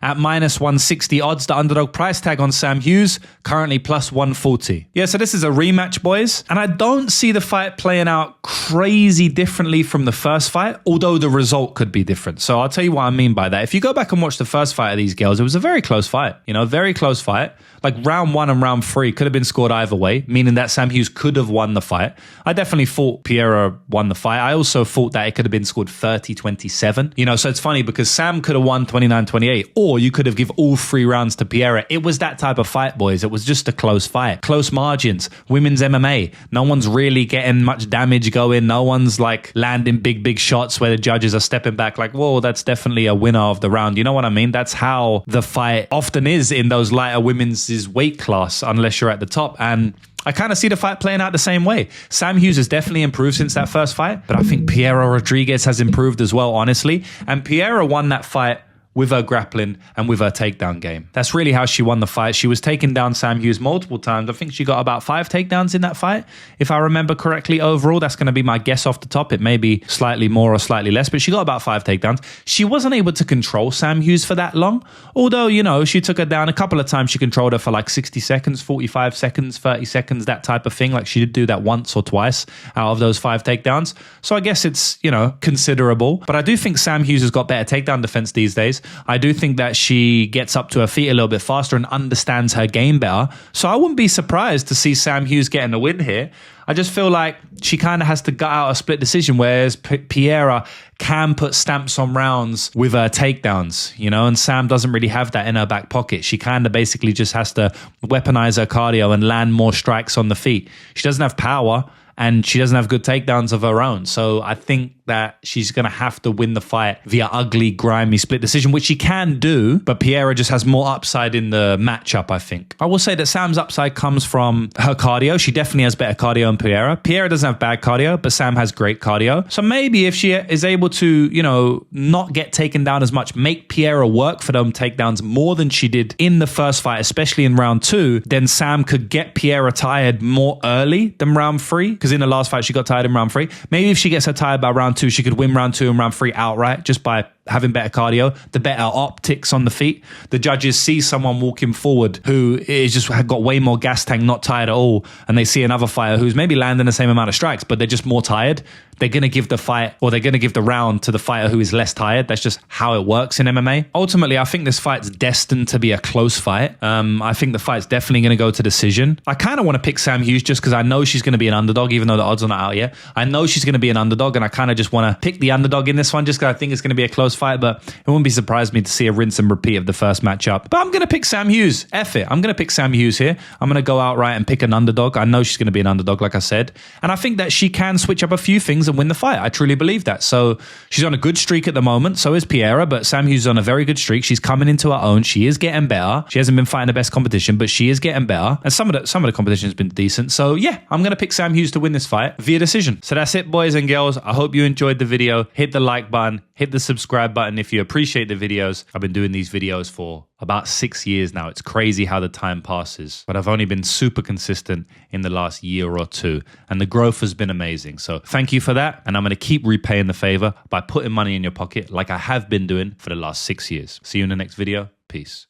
at minus 160 odds. The underdog price tag on Sam Hughes, currently plus 140. Yeah, so this is a rematch, boys. And I don't see the fight playing out crazy differently from the first fight, although the result could be different. So I'll tell you what I mean by that. If you go back and watch the first fight of these girls, it was a very close fight. Very close fight. Like round 1 and round 3 could have been scored either way, meaning that Sam Hughes could have won the fight. I definitely thought Piera won the fight. I also thought that it could have been scored 30-27. So it's funny because Sam could have won 29-28, or you could have give all 3 rounds to Piera. It was that type of fight, boys. It was just a close fight. Close margins. Women's MMA. No one's really getting much damage going. No one's like landing big shots where the judges are stepping back like, whoa, that's definitely a winner of the round. You know what I mean? That's how the fight often is in those lighter women's weight class, unless you're at the top. And I kind of see the fight playing out the same way. Sam Hughes has definitely improved since that first fight, but I think Piera Rodriguez has improved as well, honestly. And Piera won that fight with her grappling and with her takedown game. That's really how she won the fight. She was taking down Sam Hughes multiple times. I think she got about 5 takedowns in that fight, if I remember correctly overall. That's going to be my guess off the top. It may be slightly more or slightly less, but she got about 5 takedowns. She wasn't able to control Sam Hughes for that long, although, you know, she took her down a couple of times. She controlled her for like 60 seconds, 45 seconds, 30 seconds, that type of thing. Like she did do that once or twice out of those 5 takedowns. So I guess it's, you know, considerable. But I do think Sam Hughes has got better takedown defense these days. I do think that she gets up to her feet a little bit faster and understands her game better. So I wouldn't be surprised to see Sam Hughes getting a win here. I just feel like she kind of has to gut out a split decision, whereas Piera can put stamps on rounds with her takedowns, you know, and Sam doesn't really have that in her back pocket. She kind of basically just has to weaponize her cardio and land more strikes on the feet. She doesn't have power, and she doesn't have good takedowns of her own. So I think that she's going to have to win the fight via ugly, grimy split decision, which she can do, but Piera just has more upside in the matchup, I think. I will say that Sam's upside comes from her cardio. She definitely has better cardio than Piera. Piera doesn't have bad cardio, but Sam has great cardio. So maybe if she is able to, you know, not get taken down as much, make Piera work for them takedowns more than she did in the first fight, especially in round 2, then Sam could get Piera tired more early than round 3, because in the last fight she got tired in round 3. Maybe if she gets her tired by round 2, she could win round 2 and round 3 outright just by having better cardio, the better optics on the feet. The judges see someone walking forward who is just got way more gas tank, not tired at all, and they see another fighter who's maybe landing the same amount of strikes, but they're just more tired. They're going to give the fight, or they're going to give the round to the fighter who is less tired. That's just how it works in MMA. Ultimately, I think this fight's destined to be a close fight. I think the fight's definitely going to go to decision. I kind of want to pick Sam Hughes just because I know she's going to be an underdog, even though the odds are not out yet. I know she's going to be an underdog, and I kind of just want to pick the underdog in this one just because I think it's going to be a close fight, but it wouldn't be surprised me to see a rinse and repeat of the first matchup. But I'm going to pick Sam Hughes. F it. I'm going to pick Sam Hughes here. I'm going to go outright and pick an underdog. I know she's going to be an underdog, like I said. And I think that she can switch up a few things and win the fight. I truly believe that. So she's on a good streak at the moment. So is Piera, but Sam Hughes is on a very good streak. She's coming into her own. She is getting better. She hasn't been fighting the best competition, but she is getting better. And some of the competition has been decent. So yeah, I'm going to pick Sam Hughes to win this fight via decision. So that's it, boys and girls. I hope you enjoyed the video. Hit the like button. Hit the subscribe button if you appreciate the videos. I've been doing these videos for about 6 years now. It's crazy how the time passes, but I've only been super consistent in the last year or 2, and the growth has been amazing. So thank you for that, and I'm going to keep repaying the favor by putting money in your pocket like I have been doing for the last 6 years. See you in the next video. Peace.